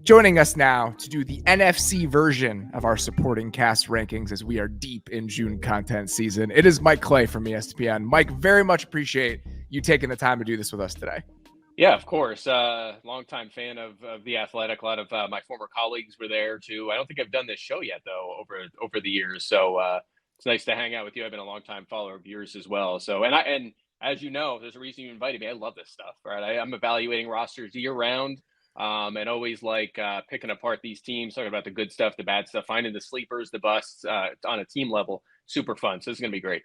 Joining us now to do the NFC version of our supporting cast rankings as we are deep in June content season, it is Mike Clay from ESPN. Mike, very much appreciate you taking the time to do this with us today. Yeah, of course. Longtime fan of The Athletic. A lot of my former colleagues were there too. I don't think I've done this show yet though over the years. So it's nice to hang out with you. I've been a longtime follower of yours as well. So and as you know, there's a reason you invited me. I love this stuff, right? I'm evaluating rosters year round, and always like picking apart these teams, talking about the good stuff, the bad stuff, finding the sleepers, the busts on a team level. Super fun. So it's gonna be great.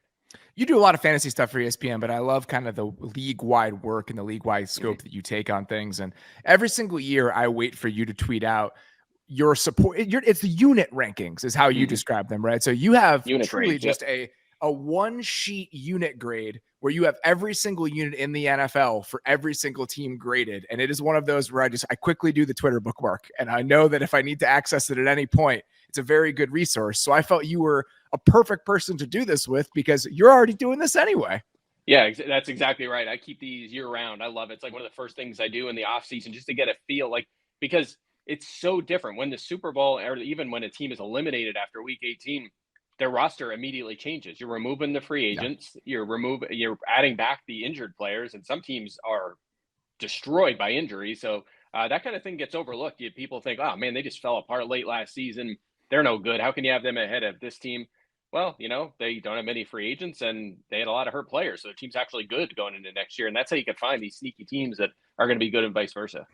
You do a lot of fantasy stuff for ESPN, but I love kind of the league-wide work and the league-wide scope that you take on things. And every single year, I wait for you to tweet out your support. It's the unit rankings is how you describe them, right? So you have Unit truly grades, just a one-sheet unit grade where you have every single unit in the NFL for every single team graded. And it is one of those where I quickly do the Twitter bookmark. And I know that if I need to access it at any point, it's a very good resource. So I felt you were a perfect person to do this with because you're already doing this anyway. Yeah, that's exactly right. I keep these year round. I love it. It's like one of the first things I do in the off season just to get a feel, like, because it's so different when the Super Bowl or even when a team is eliminated after week 18, their roster immediately changes. You're removing the free agents, you're adding back the injured players, and some teams are destroyed by injury. So that kind of thing gets overlooked. People think, oh man, they just fell apart late last season. They're no good. How can you have them ahead of this team? Well, they don't have many free agents and they had a lot of hurt players. So the team's actually good going into next year. And that's how you can find these sneaky teams that are going to be good and vice versa.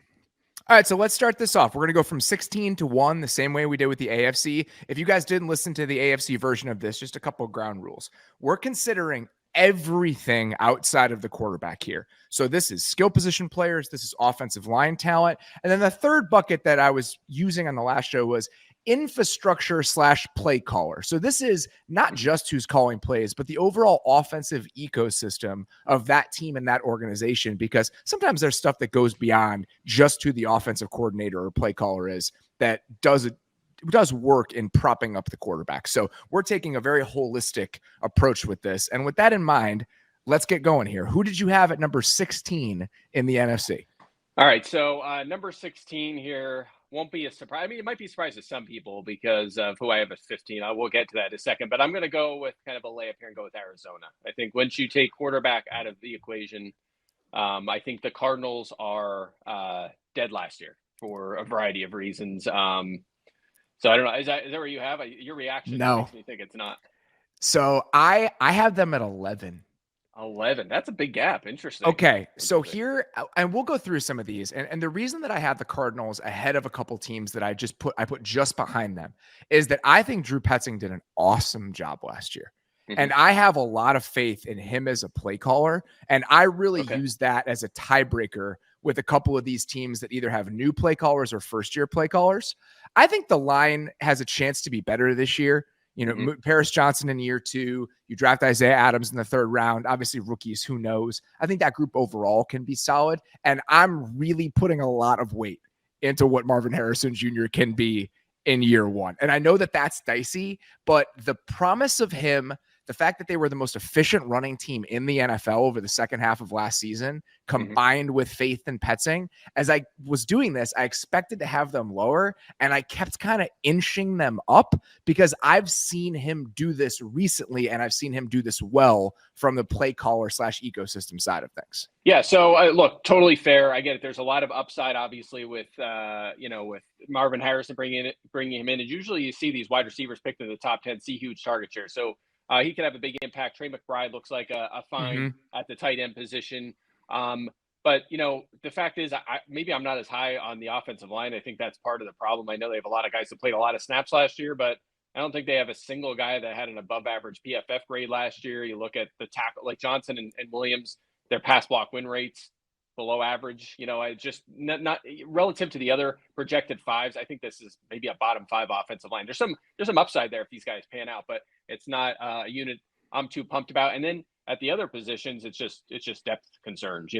All right, so let's start this off. We're going to go from 16 to 1, the same way we did with the AFC. If you guys didn't listen to the AFC version of this, just a couple of ground rules. We're considering everything outside of the quarterback here. So this is skill position players, this is offensive line talent. And then the third bucket that I was using on the last show was infrastructure / play caller. So this is not just who's calling plays, but the overall offensive ecosystem of that team and that organization, because sometimes there's stuff that goes beyond just who the offensive coordinator or play caller is that does work in propping up the quarterback. So we're taking a very holistic approach with this. And with that in mind, let's get going here. Who did you have at number 16 in the NFC? All right. So number 16 here won't be a surprise. I mean, it might be a surprise to some people because of who I have at 15. I will get to that in a second, but I'm going to go with kind of a layup here and go with Arizona. I think once you take quarterback out of the equation, I think the Cardinals are dead last year for a variety of reasons. So I don't know. Is that where you have your reaction? No. Makes me think it's not. So I have them at 11. 11. That's a big gap. Interesting. Okay. So here, and we'll go through some of these. And the reason that I have the Cardinals ahead of a couple teams that I put just behind them is that I think Drew Petzing did an awesome job last year. And I have a lot of faith in him as a play caller. And I really use that as a tiebreaker with a couple of these teams that either have new play callers or first-year play callers. I think the line has a chance to be better this year. Paris Johnson in year 2, you draft Isaiah Adams in the 3rd round, obviously rookies, who knows? I think that group overall can be solid. And I'm really putting a lot of weight into what Marvin Harrison Jr. can be in year 1. And I know that that's dicey, but the promise of him, the fact that they were the most efficient running team in the NFL over the second half of last season, combined with faith in Petzing, as I was doing this, I expected to have them lower, and I kept kind of inching them up because I've seen him do this recently, and I've seen him do this well from the play caller / ecosystem side of things. Yeah, so look, totally fair. I get it. There's a lot of upside, obviously, with with Marvin Harrison bringing him in, and usually you see these wide receivers picked in the top 10 see huge target share. So he could have a big impact. Trey McBride looks like a find at the tight end position. But, the fact is, maybe I'm not as high on the offensive line. I think that's part of the problem. I know they have a lot of guys that played a lot of snaps last year, but I don't think they have a single guy that had an above average PFF grade last year. You look at the tackle like Johnson and Williams, their pass block win rates below average. I just not relative to the other projected 5s. I think this is maybe a bottom 5 offensive line. There's some upside there if these guys pan out, but it's not a unit I'm too pumped about. And then at the other positions, it's just depth concerns.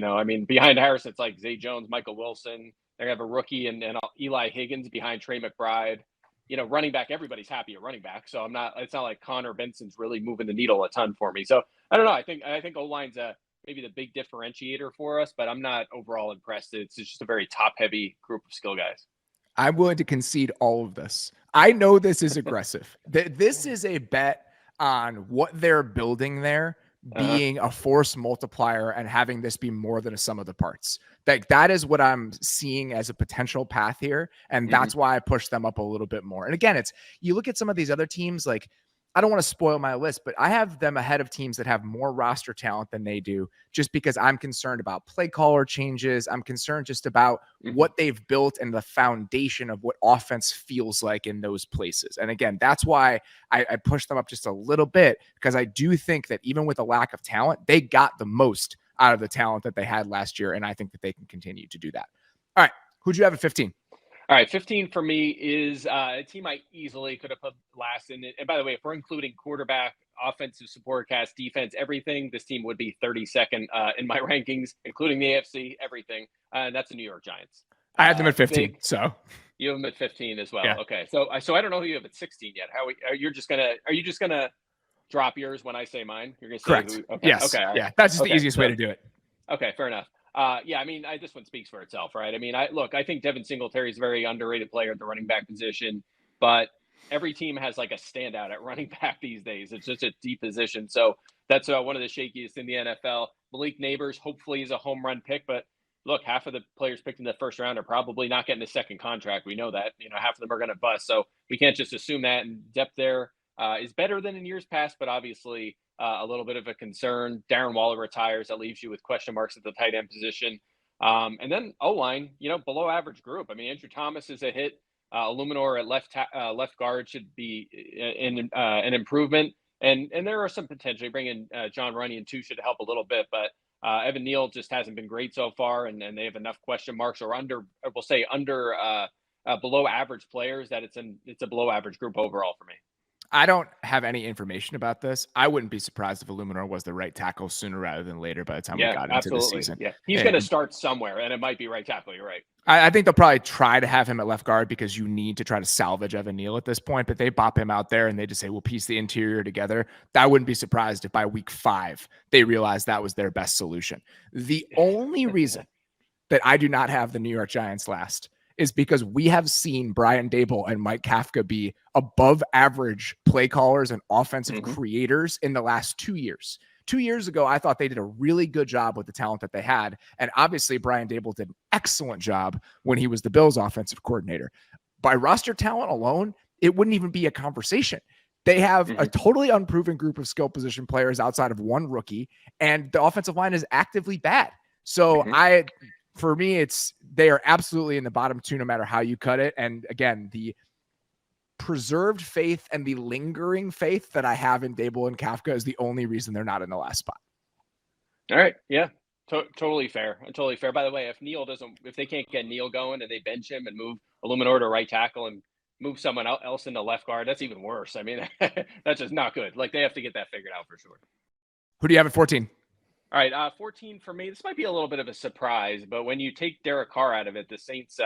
Behind Harris, it's like Zay Jones, Michael Wilson. They have a rookie and Eli Higgins behind Trey McBride. Running back, everybody's happy at running back. So it's not like Connor Benson's really moving the needle a ton for me. So I don't know. I think O-line's maybe the big differentiator for us, but I'm not overall impressed. It's just a very top heavy group of skill guys. I'm willing to concede all of this. I know this is aggressive. This is a bet on what they're building there being a force multiplier and having this be more than a sum of the parts. Like that is what I'm seeing as a potential path here. And that's why I push them up a little bit more. And again, you look at some of these other teams, like I don't want to spoil my list, but I have them ahead of teams that have more roster talent than they do, just because I'm concerned about play caller changes. I'm concerned just about what they've built and the foundation of what offense feels like in those places. And again, that's why I push them up just a little bit, because I do think that even with a lack of talent, they got the most out of the talent that they had last year. And I think that they can continue to do that. All right. Who'd you have at 15? All right, 15 for me is a team I easily could have put last in it. And by the way, if we're including quarterback, offensive support cast, defense, everything, this team would be 32nd in my rankings, including the AFC, everything. And that's the New York Giants. I had them at 15. So you have them at 15 as well. Yeah. Okay, so I don't know who you have at 16 yet. Are you just gonna drop yours when I say mine? You're gonna say correct. Who, okay. Yes. Okay. Right. Yeah. That's just the easiest way to do it. Okay, fair enough. Yeah, I mean, this one speaks for itself, right? I mean, I think Devin Singletary is a very underrated player at the running back position, but every team has like a standout at running back these days. It's just a deep position. So that's one of the shakiest in the NFL. Malik Neighbors hopefully is a home run pick, but look, half of the players picked in the first round are probably not getting a second contract. We know that, half of them are going to bust. So we can't just assume that. And depth there is better than in years past, but obviously a little bit of a concern. Darren Waller retires. That leaves you with question marks at the tight end position. And then O-line, below average group. I mean, Andrew Thomas is a hit. Illuminor at left guard should be an improvement. And there are some potentially bringing John Runyan too should help a little bit. But Evan Neal just hasn't been great so far. And they have enough question marks or below average players that it's a below average group overall for me. I don't have any information about this. I wouldn't be surprised if Illuminor was the right tackle sooner rather than later by the time we got into the season. Yeah, he's going to start somewhere, and it might be right tackle. You're right. I think they'll probably try to have him at left guard because you need to try to salvage Evan Neal at this point, but they bop him out there and they just say, we'll piece the interior together. I wouldn't be surprised if by week 5, they realized that was their best solution. The only reason that I do not have the New York Giants last is because we have seen Brian Daboll and Mike Kafka be above average play callers and offensive creators in the last 2 years. 2 years ago, I thought they did a really good job with the talent that they had. And obviously, Brian Daboll did an excellent job when he was the Bills offensive coordinator. By roster talent alone, it wouldn't even be a conversation. They have a totally unproven group of skill position players outside of one rookie, and the offensive line is actively bad. So for me, they are absolutely in the bottom 2, no matter how you cut it. And again, the preserved faith and the lingering faith that I have in Daboll and Kafka is the only reason they're not in the last spot. All right. Yeah. Totally fair. Totally fair. By the way, if they can't get Neal going and they bench him and move Illuminor to right tackle and move someone else into left guard, that's even worse. I mean, that's just not good. Like, they have to get that figured out for sure. Who do you have at 14? All right, 14 for me. This might be a little bit of a surprise, but when you take Derek Carr out of it, the Saints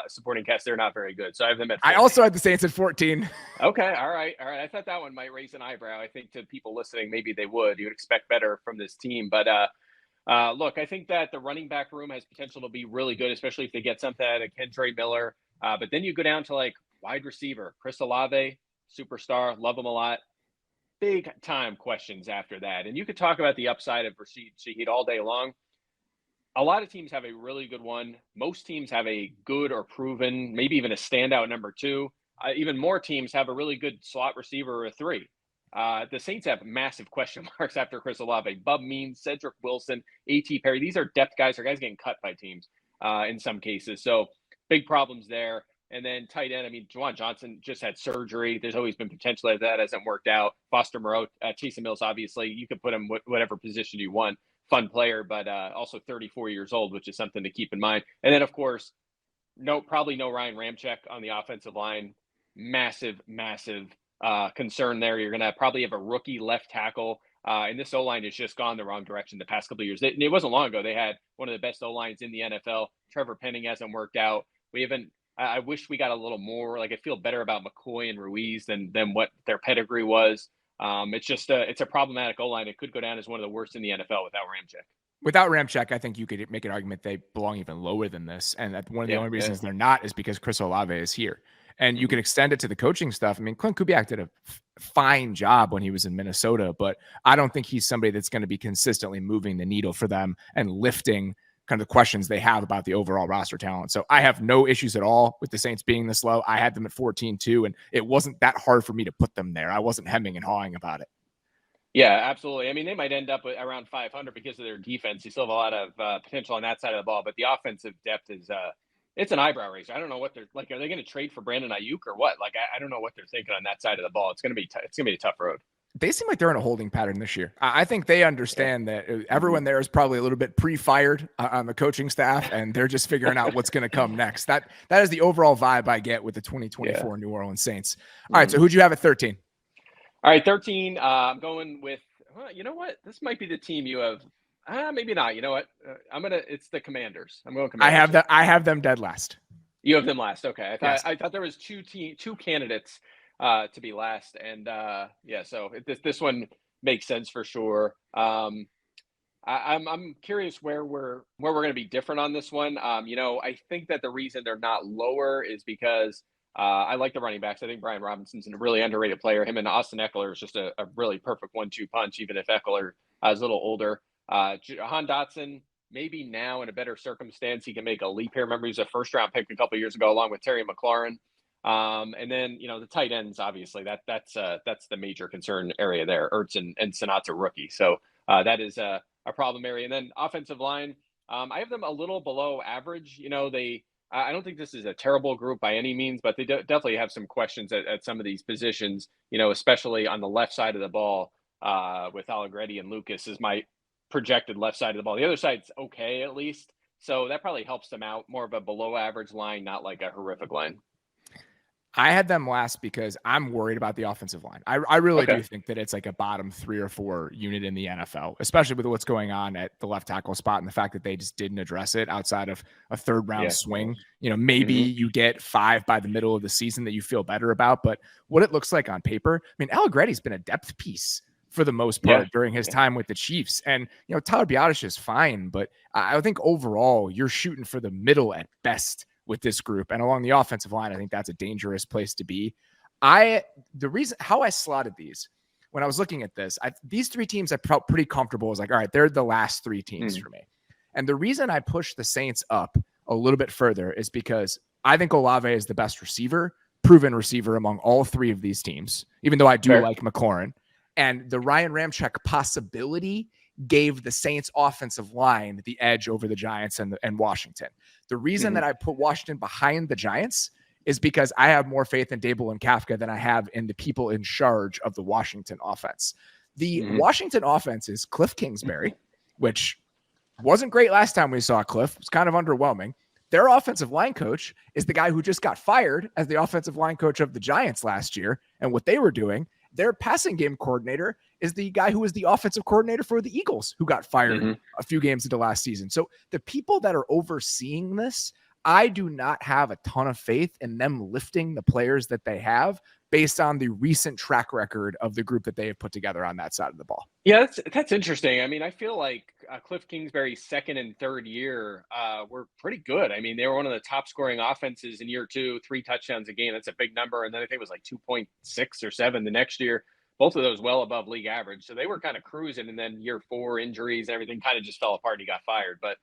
supporting cast, they're not very good. So I have them at 14. I also had the Saints at 14. Okay, all right. I thought that one might raise an eyebrow. I think to people listening, maybe they would. You would expect better from this team. But look, I think that the running back room has potential to be really good, especially if they get something out of Kendra Miller. But then you go down to like wide receiver, Chris Olave, superstar, love him a lot. Big time questions after that. And you could talk about the upside of Rashid Shaheed all day long. A lot of teams have a really good one. Most teams have a good or proven, maybe even a standout number 2. Even more teams have a really good slot receiver or a 3. The Saints have massive question marks after Chris Olave. Bub Means, Cedric Wilson, A.T. Perry. These are depth guys or guys getting cut by teams in some cases. So big problems there. And then tight end, I mean, Juwan Johnson just had surgery. There's always been potential that hasn't worked out. Foster Moreau, Taysom Mills, obviously, you could put him whatever position you want. Fun player, but also 34 years old, which is something to keep in mind. And then, of course, probably no Ryan Ramczyk on the offensive line. Massive concern there. You're going to probably have a rookie left tackle. And this O-line has just gone the wrong direction the past couple of years. It wasn't long ago. They had one of the best O-lines in the NFL. Trevor Penning hasn't worked out. I wish we got a little more. Like, I feel better about McCoy and Ruiz than what their pedigree was. It's just it's a problematic O-line. It could go down as one of the worst in the NFL without Ramczyk. Without Ramczyk, I think you could make an argument they belong even lower than this. And that one of the only reasons they're not is because Chris Olave is here. And you can extend it to the coaching stuff. I mean, Clint Kubiak did a fine job when he was in Minnesota, but I don't think he's somebody that's going to be consistently moving the needle for them and lifting kind of the questions they have about the overall roster talent. So I have no issues at all with the Saints being this low. I had them at 14 too, and it wasn't that hard for me to put them there. I wasn't hemming and hawing about it. Yeah, absolutely. I mean, they might end up with around 500 because of their defense. They still have a lot of potential on that side of the ball, but the offensive depth is it's an eyebrow raiser. I don't know what they're like. Are they going to trade for Brandon Ayuk or what? Like, I don't know what they're thinking on that side of the ball. It's going to be a tough road. They seem like they're in a holding pattern this year. I think they understand that everyone there is probably a little bit pre-fired on the coaching staff, and they're just figuring out what's going to come next. That is the overall vibe I get with the 2024 New Orleans Saints. All right, so who'd you have at 13? All right, 13. I'm going with. Well, you know what? This might be the team you have. Maybe not. You know what? It's the Commanders. I'm going Commanders. I have them dead last. You have them last. Okay. I thought there was two candidates to be last, and so this one makes sense for sure. I'm curious where we're going to be different on this one. I think that the reason they're not lower is because I like the running backs. I think Brian Robinson's a really underrated player. Him and Austin Eckler is just a really perfect 1-2 punch, even if Eckler is a little older. Jahan Dotson, maybe now in a better circumstance, he can make a leap here. Remember, he was a first-round pick a couple of years ago, along with Terry McLaurin. And then, the tight ends, obviously, that's the major concern area there. Ertz and Sonat's a rookie. So that is a problem area. And then offensive line, I have them a little below average. I don't think this is a terrible group by any means, but they definitely have some questions at some of these positions, especially on the left side of the ball with Allegretti and Lucas is my projected left side of the ball. The other side's okay, at least. So that probably helps them out. More of a below average line, not like a horrific line. I had them last because I'm worried about the offensive line. I really do think that it's like a bottom 3 or 4 unit in the NFL, especially with what's going on at the left tackle spot and the fact that they just didn't address it outside of a third round swing. Maybe you get 5 by the middle of the season that you feel better about, but what it looks like on paper, I mean, Allegretti's been a depth piece for the most part during his time with the Chiefs. And, Tyler Biadasz is fine, but I think overall you're shooting for the middle at best with this group. And along the offensive line, I think that's a dangerous place to be. The reason how I slotted these when I was looking at this, these 3 teams I felt pretty comfortable. I was like, all right, they're the last 3 teams for me. And the reason I pushed the Saints up a little bit further is because I think Olave is the best receiver, proven receiver among all 3 of these teams, even though I do like McLaurin. And the Ryan Ramczyk possibility gave the Saints offensive line the edge over the Giants and Washington. The reason that I put Washington behind the Giants is because I have more faith in Dable and Kafka than I have in the people in charge of the Washington offense. The Washington offense is Cliff Kingsbury, which wasn't great last time we saw Cliff. It was kind of underwhelming. Their offensive line coach is the guy who just got fired as the offensive line coach of the Giants last year. And what they were doing, their passing game coordinator is the guy who was the offensive coordinator for the Eagles, who got fired a few games into last season. So the people that are overseeing this, I do not have a ton of faith in them lifting the players that they have based on the recent track record of the group that they have put together on that side of the ball. Yeah, that's interesting. I mean, I feel like Cliff Kingsbury's second and third year were pretty good. I mean, they were one of the top scoring offenses in year 2, 3 touchdowns a game. That's a big number. And then I think it was like 2.6 or 7 the next year. Both of those well above league average. So they were kind of cruising. And then year 4 injuries, everything kind of just fell apart. He got fired. But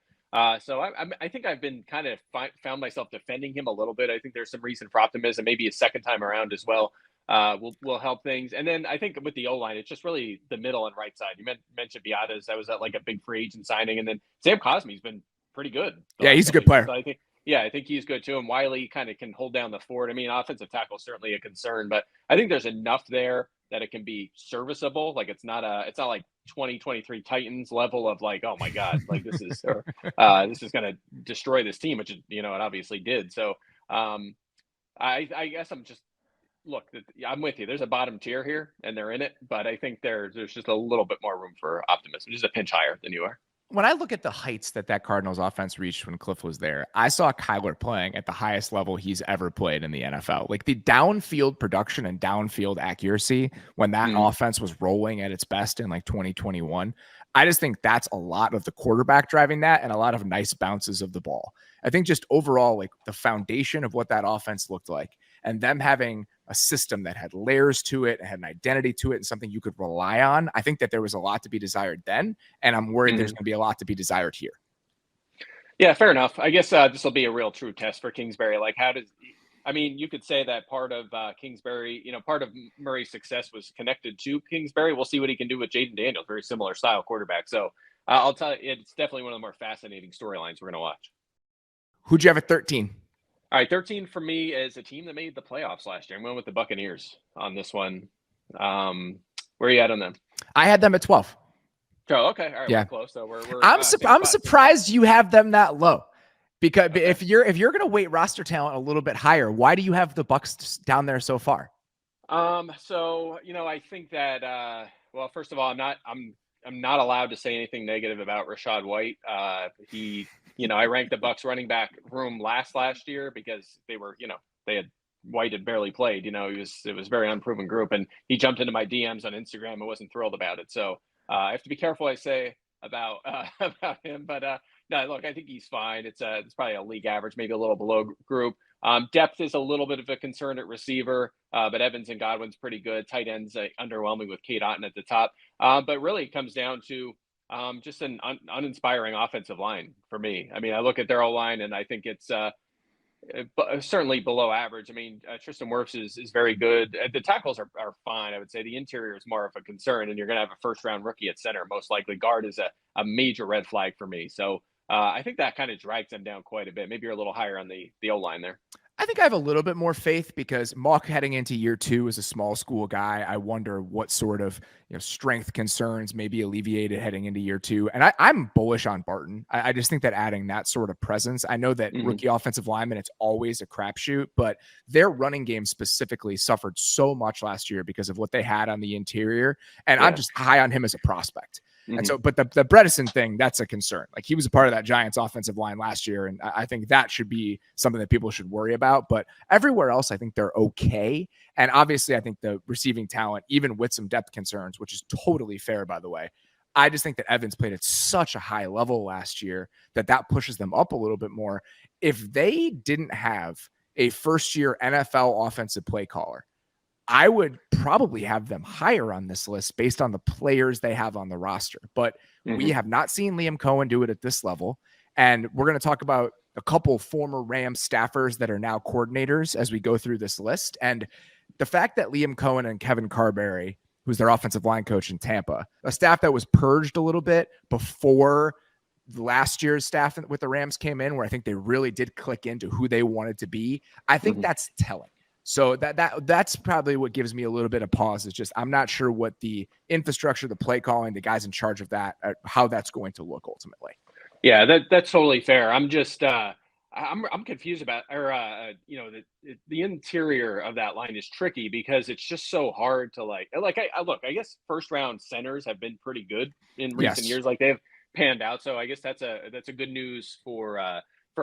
so I think I've been kind of found myself defending him a little bit. I think there's some reason for optimism, maybe a second time around as well. Will help things. And then I think with the O-line, it's just really the middle and right side. You mentioned Biadasz. That was like a big free agent signing. And then Sam Cosmi's been pretty good. Yeah, he's a good player. So I think he's good too. And Wiley kind of can hold down the fort. I mean, offensive tackle is certainly a concern, but I think there's enough there that it can be serviceable. Like it's not like 2023 Titans level of like, oh my God, like this is going to destroy this team, which, it obviously did. So I guess I'm with you. There's a bottom tier here and they're in it, but I think there's just a little bit more room for optimism. Just a pinch higher than you are. When I look at the heights that Cardinals offense reached when Cliff was there, I saw Kyler playing at the highest level he's ever played in the NFL. Like the downfield production and downfield accuracy when that offense was rolling at its best in like 2021, I just think that's a lot of the quarterback driving that and a lot of nice bounces of the ball. I think just overall, like the foundation of what that offense looked like and them having a system that had layers to it, had an identity to it, and something you could rely on. I think that there was a lot to be desired then, and I'm worried there's going to be a lot to be desired here. Yeah, fair enough. I guess this will be a real true test for Kingsbury. Like, you could say that part of Kingsbury, part of Murray's success was connected to Kingsbury. We'll see what he can do with Jaden Daniels, very similar style quarterback. So I'll tell you, it's definitely one of the more fascinating storylines we're going to watch. Who'd you have at 13? All right, 13 for me is a team that made the playoffs last year. I'm going with the Buccaneers on this one. Where are you at on them? I had them at 12. Oh, okay. All right, yeah. We're close. So I'm surprised you have them that low. Because if you're going to weight roster talent a little bit higher, why do you have the Bucs down there so far? So I think that first of all, I'm not allowed to say anything negative about Rachaad White. I ranked the Bucs running back room last year because White had barely played. It was a very unproven group, and he jumped into my DMs on Instagram and wasn't thrilled about it. So I have to be careful what I say about him, but no, look, I think he's fine. It's probably a league average, maybe a little below group. Depth is a little bit of a concern at receiver, but Evans and Godwin's pretty good. Tight ends underwhelming with Kate Otten at the top. But really it comes down to just an uninspiring offensive line for me. I mean, I look at their O-line and I think it's certainly below average. I mean, Tristan Wirfs is very good. The tackles are fine. I would say the interior is more of a concern, and you're going to have a first-round rookie at center. Most likely guard is a major red flag for me. So I think that kind of drags them down quite a bit. Maybe you're a little higher on the O-line there. I think I have a little bit more faith because Mock heading into year 2 is a small school guy. I wonder what sort of strength concerns may be alleviated heading into year 2. And I'm bullish on Barton. I just think that adding that sort of presence, I know that rookie offensive linemen, it's always a crapshoot, but their running game specifically suffered so much last year because of what they had on the interior. And I'm just high on him as a prospect. And so, but the Bredesen thing, that's a concern. Like he was a part of that Giants offensive line last year. And I think that should be something that people should worry about. But everywhere else, I think they're okay. And obviously, I think the receiving talent, even with some depth concerns, which is totally fair, by the way, I just think that Evans played at such a high level last year that pushes them up a little bit more. If they didn't have a first-year NFL offensive play caller, I would probably have them higher on this list based on the players they have on the roster. But we have not seen Liam Cohen do it at this level. And we're going to talk about a couple former Rams staffers that are now coordinators as we go through this list. And the fact that Liam Cohen and Kevin Carberry, who's their offensive line coach in Tampa, a staff that was purged a little bit before last year's staff with the Rams came in, where I think they really did click into who they wanted to be. I think that's telling. So that's probably what gives me a little bit of pause. Is just I'm not sure what the infrastructure, the play calling, the guys in charge of that, how that's going to look ultimately. Yeah, that's totally fair. I'm just I'm confused about the interior of that line is tricky because it's just so hard to I guess first round centers have been pretty good in recent years. Like they've panned out. So I guess that's a good news for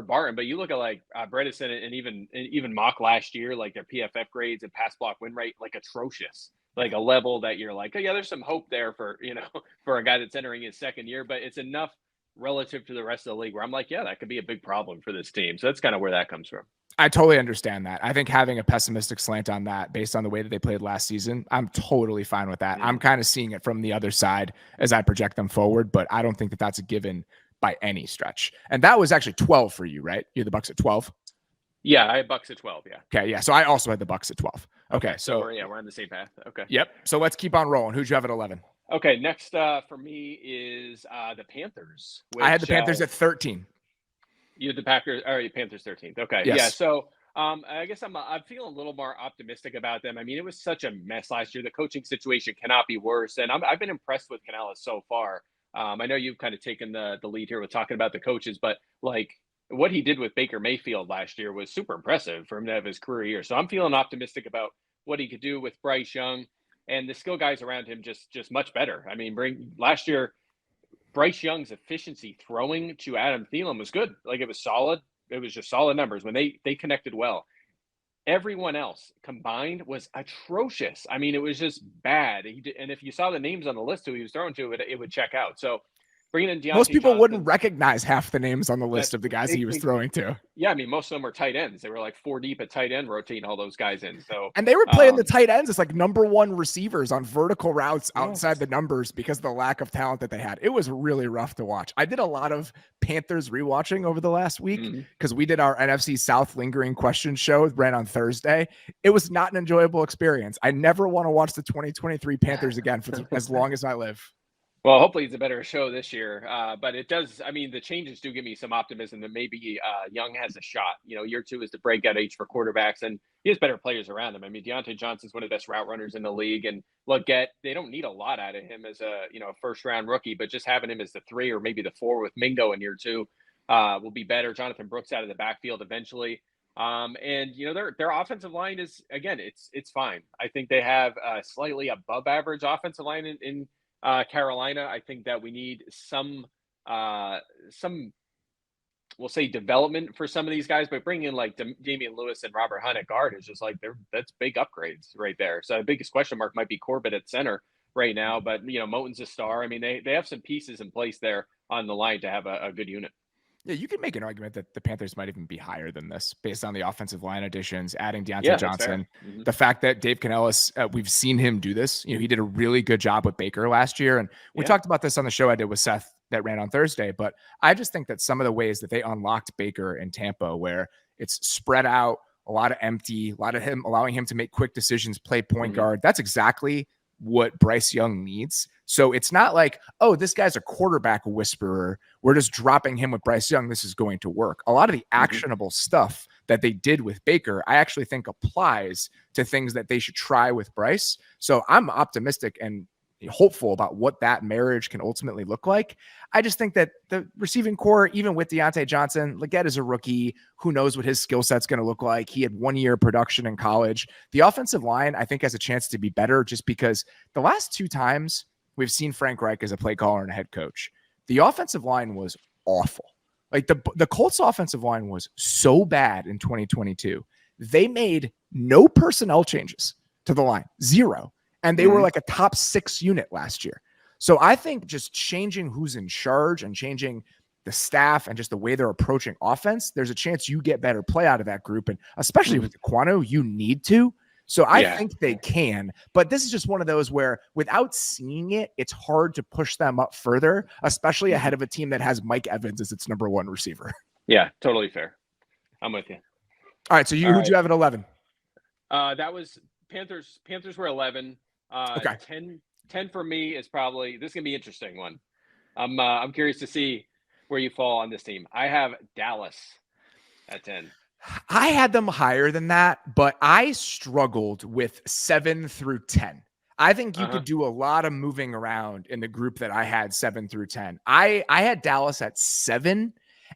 Barton. But you look at Bredesen and even Mock last year, like their PFF grades and pass block win rate, like atrocious, like a level that you're like, oh yeah, there's some hope there for a guy that's entering his second year, but it's enough relative to the rest of the league where I'm like, yeah, that could be a big problem for this team. So that's kind of where that comes from. I totally understand that. I think having a pessimistic slant on that based on the way that they played last season, I'm totally fine with that. I'm kind of seeing it from the other side as I project them forward, but I don't think that that's a given by any stretch. And that was actually 12 for you, right? You had the Bucs at 12? Yeah, I had Bucs at 12, yeah. Okay, yeah. So I also had the Bucs at 12. Okay, so we're on the same path. Okay. Yep. So let's keep on rolling. Who'd you have at 11? Okay, next for me is the Panthers. I had the Panthers at 13. You had the Packers, or Panthers 13th. Okay, yes. Yeah. So I guess I'm feeling a little more optimistic about them. I mean, it was such a mess last year. The coaching situation cannot be worse, and I've been impressed with Canales so far. I know you've kind of taken the lead here with talking about the coaches, but like what he did with Baker Mayfield last year was super impressive for him to have his career year. So I'm feeling optimistic about what he could do with Bryce Young. And the skill guys around him just much better. I mean, last year, Bryce Young's efficiency throwing to Adam Thielen was good. Like it was solid. It was just solid numbers when they connected well. Everyone else combined was atrocious. I mean, it was just bad. And if you saw the names on the list who he was throwing to, it would check out. So bringing in Most Deontay people wouldn't Johnson, recognize half the names on the list that's of the guys he was throwing to. yeah. I mean, most of them were tight ends. They were like 4 deep at tight end, rotating all those guys in. So And they were playing the tight ends as like number one receivers on vertical routes outside the numbers because of the lack of talent that they had. It was really rough to watch. I did a lot of Panthers rewatching over the last week because we did our NFC South lingering question show, ran on Thursday. It was not an enjoyable experience. I never want to watch the 2023 Panthers again for as long as I live. Well, hopefully it's a better show this year. But it does. I mean, the changes do give me some optimism that maybe Young has a shot. You know, year 2 is the breakout age for quarterbacks, and he has better players around him. I mean, Deontay Johnson's one of the best route runners in the league, and they don't need a lot out of him as a first round rookie, but just having him as the 3 or maybe the 4 with Mingo in year 2 will be better. Jonathan Brooks out of the backfield eventually. And their offensive line is, again, it's fine. I think they have a slightly above average offensive line in Carolina. I think that we need some we'll say development for some of these guys, but bringing in like Damian Lewis and Robert Hunt at guard is just like that's big upgrades right there. So the biggest question mark might be Corbett at center right now, but Moton's a star. I mean, they have some pieces in place there on the line to have a good unit. Yeah, you could make an argument that the Panthers might even be higher than this based on the offensive line additions, adding Deontay Johnson. The fact that Dave Canellis, we've seen him do this. He did a really good job with Baker last year. And we talked about this on the show I did with Seth that ran on Thursday. But I just think that some of the ways that they unlocked Baker in Tampa, where it's spread out, a lot of empty, a lot of him allowing him to make quick decisions, play point guard. That's exactly what Bryce Young needs. So it's not like, oh, this guy's a quarterback whisperer, we're just dropping him with Bryce Young, this is going to work. A lot of the actionable stuff that they did with Baker, I actually think applies to things that they should try with Bryce. So I'm optimistic and hopeful about what that marriage can ultimately look like. I just think that the receiving core, even with Deontay Johnson, Leggett is a rookie. Who knows what his skill set's going to look like? He had 1 year production in college. The offensive line, I think, has a chance to be better just because the last 2 times we've seen Frank Reich as a play caller and a head coach, the offensive line was awful. Like the Colts offensive line was so bad in 2022. They made no personnel changes to the line, 0. And they were like a top 6 unit last year. So I think just changing who's in charge and changing the staff and just the way they're approaching offense, there's a chance you get better play out of that group. And especially with Quano, you need to. So I think they can. But this is just one of those where without seeing it, it's hard to push them up further, especially ahead of a team that has Mike Evans as its number 1 receiver. Yeah, totally fair. I'm with you. All right. So who'd you have at 11? That was Panthers. Panthers were 11. Okay. 10 for me is probably, this is going to be an interesting one. I'm curious to see where you fall on this team. I have Dallas at 10. I had them higher than that, but I struggled with 7 through 10. I think you could do a lot of moving around in the group that I had 7 through 10. I had Dallas at 7,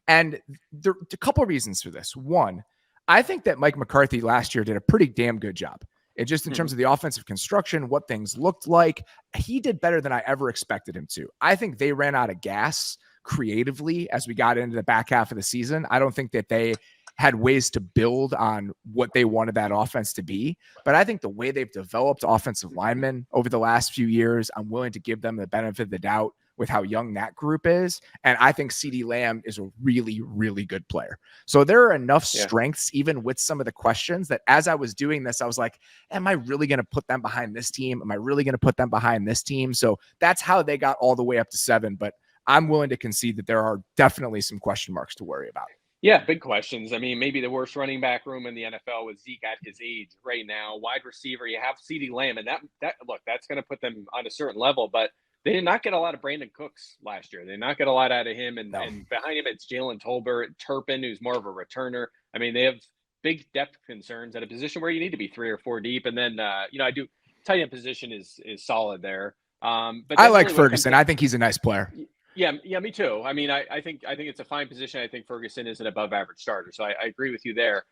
and there are a couple of reasons for this. One, I think that Mike McCarthy last year did a pretty damn good job. And just in terms of the offensive construction, what things looked like, he did better than I ever expected him to. I think they ran out of gas creatively as we got into the back half of the season. I don't think that they had ways to build on what they wanted that offense to be. But I think the way they've developed offensive linemen over the last few years, I'm willing to give them the benefit of the doubt with how young that group is. And I think CeeDee Lamb is a really, really good player. So there are enough strengths, even with some of the questions, that as I was doing this, I was like, am I really going to put them behind this team? Am I really going to put them behind this team? So that's how they got all the way up to 7. But I'm willing to concede that there are definitely some question marks to worry about. Yeah, big questions. I mean, maybe the worst running back room in the NFL with Zeke at his age right now. Wide receiver, you have CeeDee Lamb, and that look, that's going to put them on a certain level. But they did not get a lot of Brandon Cooks last year. They did not get a lot out of him. And behind him, it's Jalen Tolbert, Turpin, who's more of a returner. I mean, they have big depth concerns at a position where you need to be 3 or 4 deep. And then, tight end position is solid there. But I like Ferguson. I think he's a nice player. Yeah, me too. I mean, I think it's a fine position. I think Ferguson is an above average starter. So I agree with you there.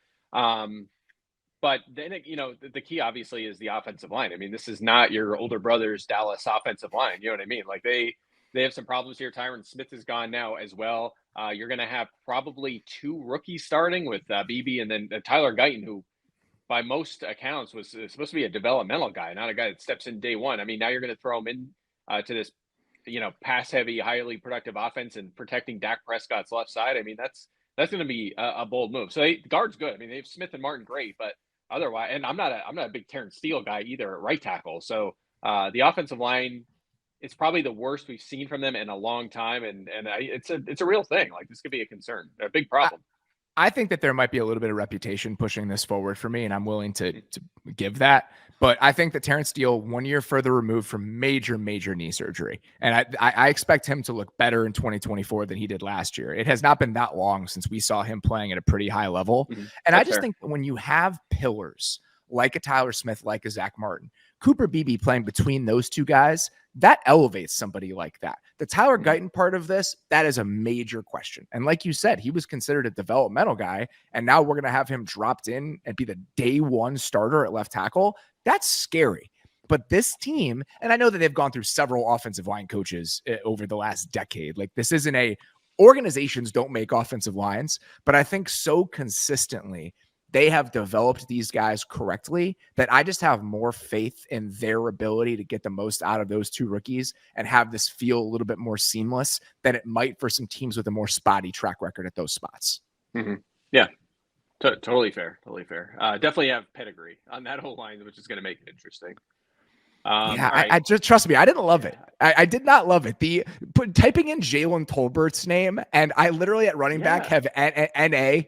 But then, the key obviously is the offensive line. I mean, this is not your older brother's Dallas offensive line. You know what I mean? Like they have some problems here. Tyron Smith is gone now as well. You're going to have probably 2 rookies starting with Beebe and then Tyler Guyton, who by most accounts, was supposed to be a developmental guy, not a guy that steps in day one. I mean, now you're going to throw him in to this, pass heavy, highly productive offense and protecting Dak Prescott's left side. I mean, that's going to be a bold move. So the guard's good. I mean, they have Smith and Martin, great, but otherwise, and I'm not a big Terrence Steele guy either at right tackle. So the offensive line, it's probably the worst we've seen from them in a long time, and it's a real thing. Like, this could be a concern, a big problem. I think that there might be a little bit of reputation pushing this forward for me, and I'm willing to give that. But I think that Terrence Steele, 1 year further removed from major knee surgery, and I expect him to look better in 2024 than he did last year. It has not been that long since we saw him playing at a pretty high level. And That's I just fair. think that when you have pillars like a Tyler Smith, like a Zach Martin, Cooper Beebe playing between those two guys, that elevates somebody like that. The Tyler Guyton part of this, that is a major question. And like you said, he was considered a developmental guy, and now we're going to have him dropped in and be the day one starter at left tackle. That's scary. But this team, and I know that they've gone through several offensive line coaches over the last decade. Like, this isn't organizations don't make offensive lines, but I think so consistently they have developed these guys correctly that I just have more faith in their ability to get the most out of those two rookies and have this feel a little bit more seamless than it might for some teams with a more spotty track record at those spots. Yeah, totally fair. Definitely have pedigree on that whole line, which is going to make it interesting. I just, trust me, I didn't love it. I did not love it. Typing in Jalen Tolbert's name, and I literally at running back have NA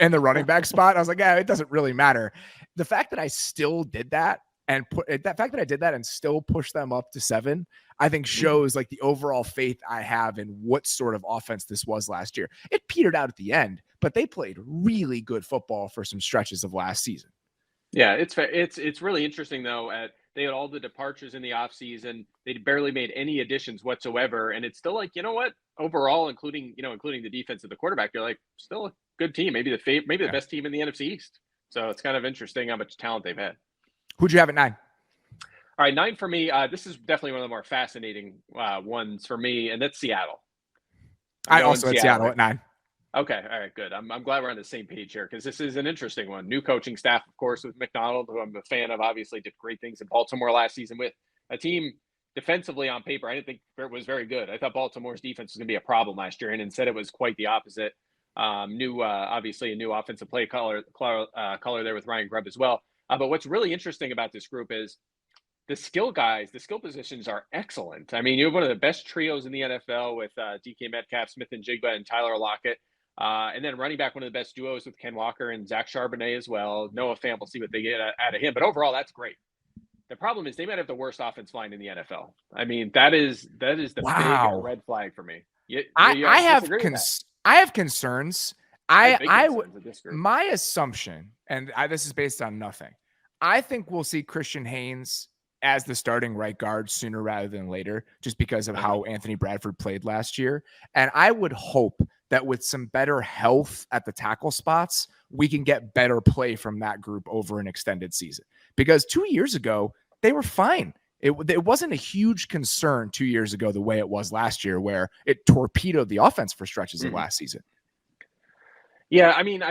in the running back spot. I was like, it doesn't really matter. The fact that I still did that and still push them up to 7, I think shows like the overall faith I have in what sort of offense this was last year. It petered out at the end, but they played really good football for some stretches of last season. Yeah, it's fair. It's really interesting though. They had all the departures in the offseason. They barely made any additions whatsoever. And it's still like, you know what? Overall, including the defense of the quarterback, you're like, still a good team. Maybe the best team in the NFC East. So it's kind of interesting how much talent they've had. Who'd you have at 9? All right, 9 for me. This is definitely one of the more fascinating ones for me, and that's Seattle. I also had Seattle at 9. Okay. All right, good. I'm glad we're on the same page here because this is an interesting one. New coaching staff, of course, with McDonald, who I'm a fan of, obviously did great things in Baltimore last season with a team defensively on paper. I didn't think it was very good. I thought Baltimore's defense was going to be a problem last year, and instead it was quite the opposite. Obviously a new offensive play color there with Ryan Grubb as well. But what's really interesting about this group is the skill guys, the skill positions are excellent. I mean, you have one of the best trios in the NFL with DK Metcalf, Smith and Jigba, and Tyler Lockett. And then running back, one of the best duos with Ken Walker and Zach Charbonnet as well. Noah Fant, we'll see what they get out of him. But overall, that's great. The problem is they might have the worst offense line in the NFL. I mean, that is the big red flag for me. I have concerns. My assumption, and this is based on nothing, I think we'll see Christian Haynes as the starting right guard sooner rather than later, just because of how Anthony Bradford played last year. And I would hope that with some better health at the tackle spots, we can get better play from that group over an extended season. Because 2 years ago, they were fine. It wasn't a huge concern 2 years ago the way it was last year, where it torpedoed the offense for stretches of last season. Yeah, I mean,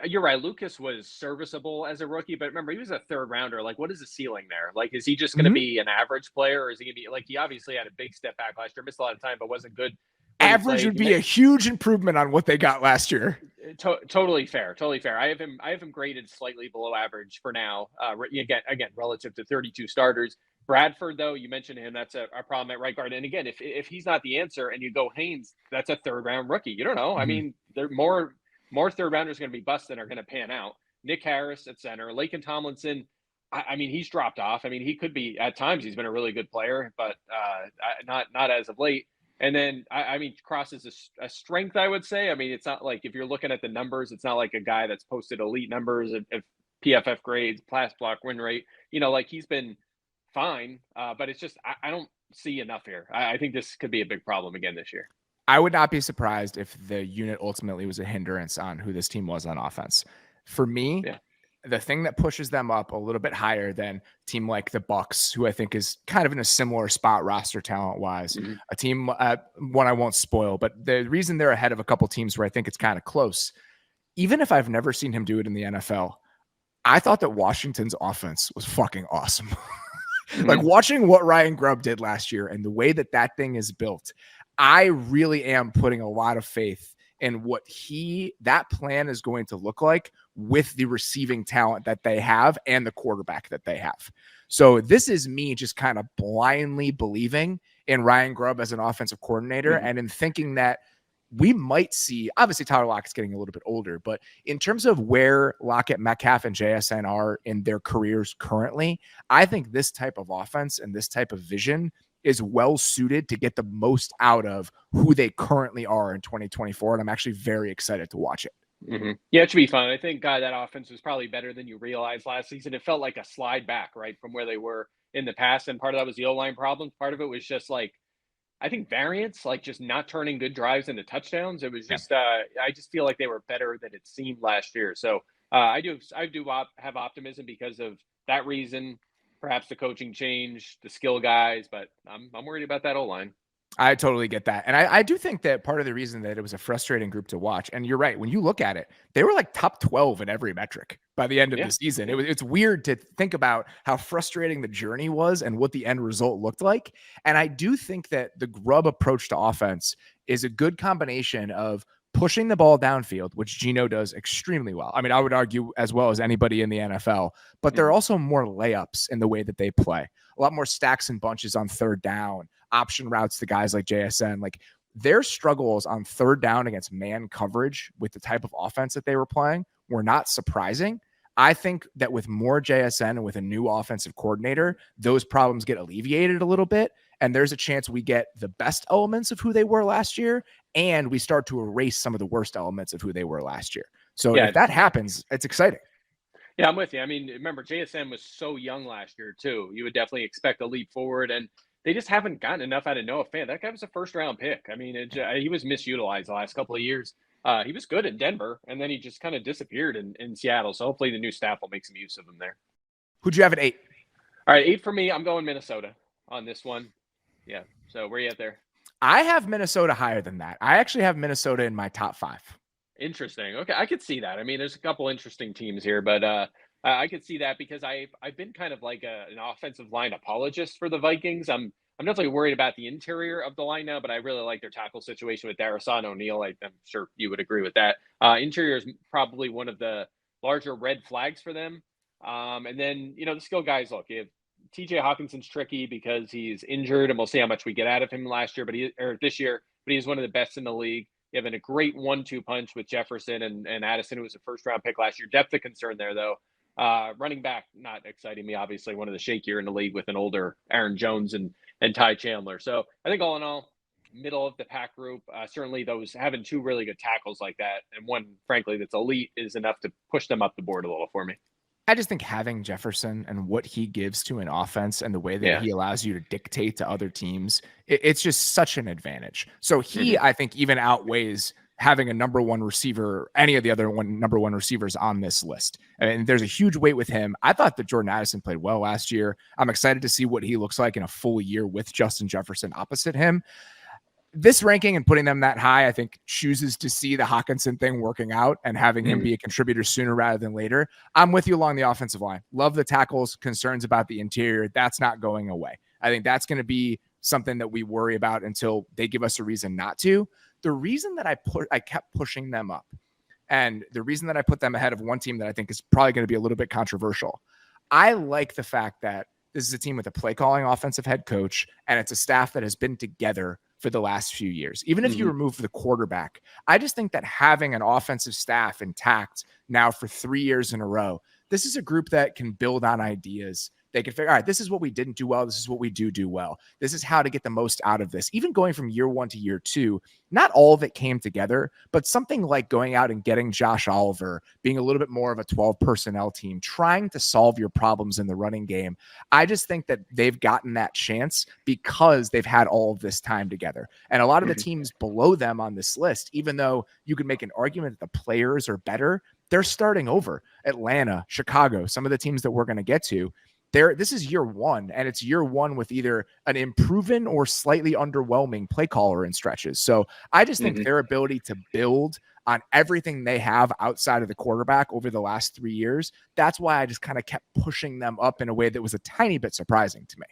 you're right. Lucas was serviceable as a rookie, but remember, he was a third rounder. Like, what is the ceiling there? Like, is he just going to be an average player, or is he going to be like, he obviously had a big step back last year, missed a lot of time, but wasn't good. Average would be a huge improvement on what they got last year. Totally fair. I have him graded slightly below average for now. Again, relative to 32 starters. Bradford, though, you mentioned him. That's a problem at right guard. And again, if he's not the answer and you go Haynes, that's a third round rookie. You don't know. I mean, there more third rounders going to be bust than are going to pan out. Nick Harris at center, Laken Tomlinson. I mean, he's dropped off. I mean, he could be at times. He's been a really good player, but not as of late. And then, I mean, Cross is a strength, I would say. I mean, it's not like, if you're looking at the numbers, it's not like a guy that's posted elite numbers of PFF grades, pass block win rate. Like, he's been fine, but it's just I don't see enough here. I think this could be a big problem again this year. I would not be surprised if the unit ultimately was a hindrance on who this team was on offense. For me, the thing that pushes them up a little bit higher than a team like the Bucs, who I think is kind of in a similar spot roster talent-wise, a team, one I won't spoil, but the reason they're ahead of a couple teams where I think it's kind of close, even if I've never seen him do it in the NFL, I thought that Washington's offense was fucking awesome. Mm-hmm. Like watching what Ryan Grubb did last year and the way that that thing is built, I really am putting a lot of faith in what that plan is going to look like with the receiving talent that they have and the quarterback that they have. So this is me just kind of blindly believing in Ryan Grubb as an offensive coordinator and in thinking that we might see, obviously Tyler Lockett's getting a little bit older, but in terms of where Lockett, Metcalf, and JSN are in their careers currently, I think this type of offense and this type of vision is well suited to get the most out of who they currently are in 2024. And I'm actually very excited to watch it. Mm-hmm. Yeah, it should be fun. I think that offense was probably better than you realized last season. It felt like a slide back, right, from where they were in the past. And part of that was the O-line problem. Part of it was just like, I think variance, like just not turning good drives into touchdowns. It was just, I just feel like they were better than it seemed last year. So I do have optimism because of that reason. Perhaps the coaching change, the skill guys, but I'm worried about that O-line. I totally get that. And I do think that part of the reason that it was a frustrating group to watch, and you're right, when you look at it, they were like top 12 in every metric by the end of the season. It's weird to think about how frustrating the journey was and what the end result looked like. And I do think that the Grubb approach to offense is a good combination of pushing the ball downfield, which Geno does extremely well. I mean, I would argue as well as anybody in the NFL, but there are also more layups in the way that they play. A lot more stacks and bunches on third down, option routes to guys like JSN. Like their struggles on third down against man coverage with the type of offense that they were playing were not surprising. I think that with more JSN and with a new offensive coordinator, those problems get alleviated a little bit. And there's a chance we get the best elements of who they were last year, and we start to erase some of the worst elements of who they were last year. So if that happens, it's exciting. Yeah, I'm with you. I mean, remember, JSN was so young last year, too. You would definitely expect a leap forward, and they just haven't gotten enough out of Noah Fant. That guy was a first-round pick. I mean, he was misutilized the last couple of years. He was good in Denver, and then he just kind of disappeared in Seattle. So hopefully the new staff will make some use of him there. Who'd you have at 8? All right, 8 for me. I'm going Minnesota on this one. Yeah. So where are you at there? I have Minnesota higher than that. I actually have Minnesota in my top 5. Interesting. Okay, I could see that. I mean, there's a couple interesting teams here, but I could see that because I've been kind of like an offensive line apologist for the Vikings. I'm definitely worried about the interior of the line now, but I really like their tackle situation with Darrisaw O'Neal. I'm sure you would agree with that. Interior is probably one of the larger red flags for them. And then, the skill guys, look, TJ Hawkinson's tricky because he's injured, and we'll see how much we get out of him this year, but he's one of the best in the league. You have a great 1-2 punch with Jefferson and Addison, who was a first-round pick last year. Depth of concern there, though. Running back, not exciting me, obviously, one of the shakier in the league with an older Aaron Jones and Ty Chandler. So I think all in all, middle of the pack group, certainly those having 2 really good tackles like that, and one, frankly, that's elite is enough to push them up the board a little for me. I just think having Jefferson and what he gives to an offense and the way that he allows you to dictate to other teams, it's just such an advantage. So I think, even outweighs having a number 1 receiver, any of the other number 1 receivers on this list. And there's a huge weight with him. I thought that Jordan Addison played well last year. I'm excited to see what he looks like in a full year with Justin Jefferson opposite him. This ranking and putting them that high, I think, chooses to see the Hawkinson thing working out and having him be a contributor sooner rather than later. I'm with you along the offensive line. Love the tackles, concerns about the interior. That's not going away. I think that's going to be something that we worry about until they give us a reason not to. The reason that I kept pushing them up, and the reason that I put them ahead of one team that I think is probably going to be a little bit controversial, I like the fact that this is a team with a play calling offensive head coach, and it's a staff that has been together for the last few years. Even if you remove the quarterback, I just think that having an offensive staff intact now for 3 years in a row, this is a group that can build on ideas. They can figure, all right, this is what we didn't do well. This is what we do well. This is how to get the most out of this. Even going from year 1 to year 2, not all of it came together, but something like going out and getting Josh Oliver, being a little bit more of a 12 personnel team, trying to solve your problems in the running game. I just think that they've gotten that chance because they've had all of this time together. And a lot of the teams below them on this list, even though you could make an argument that the players are better, they're starting over. Atlanta, Chicago, some of the teams that we're going to get to, this is year 1, and it's year 1 with either an improving or slightly underwhelming play caller in stretches. So I just think their ability to build on everything they have outside of the quarterback over the last 3 years. That's why I just kind of kept pushing them up in a way that was a tiny bit surprising to me.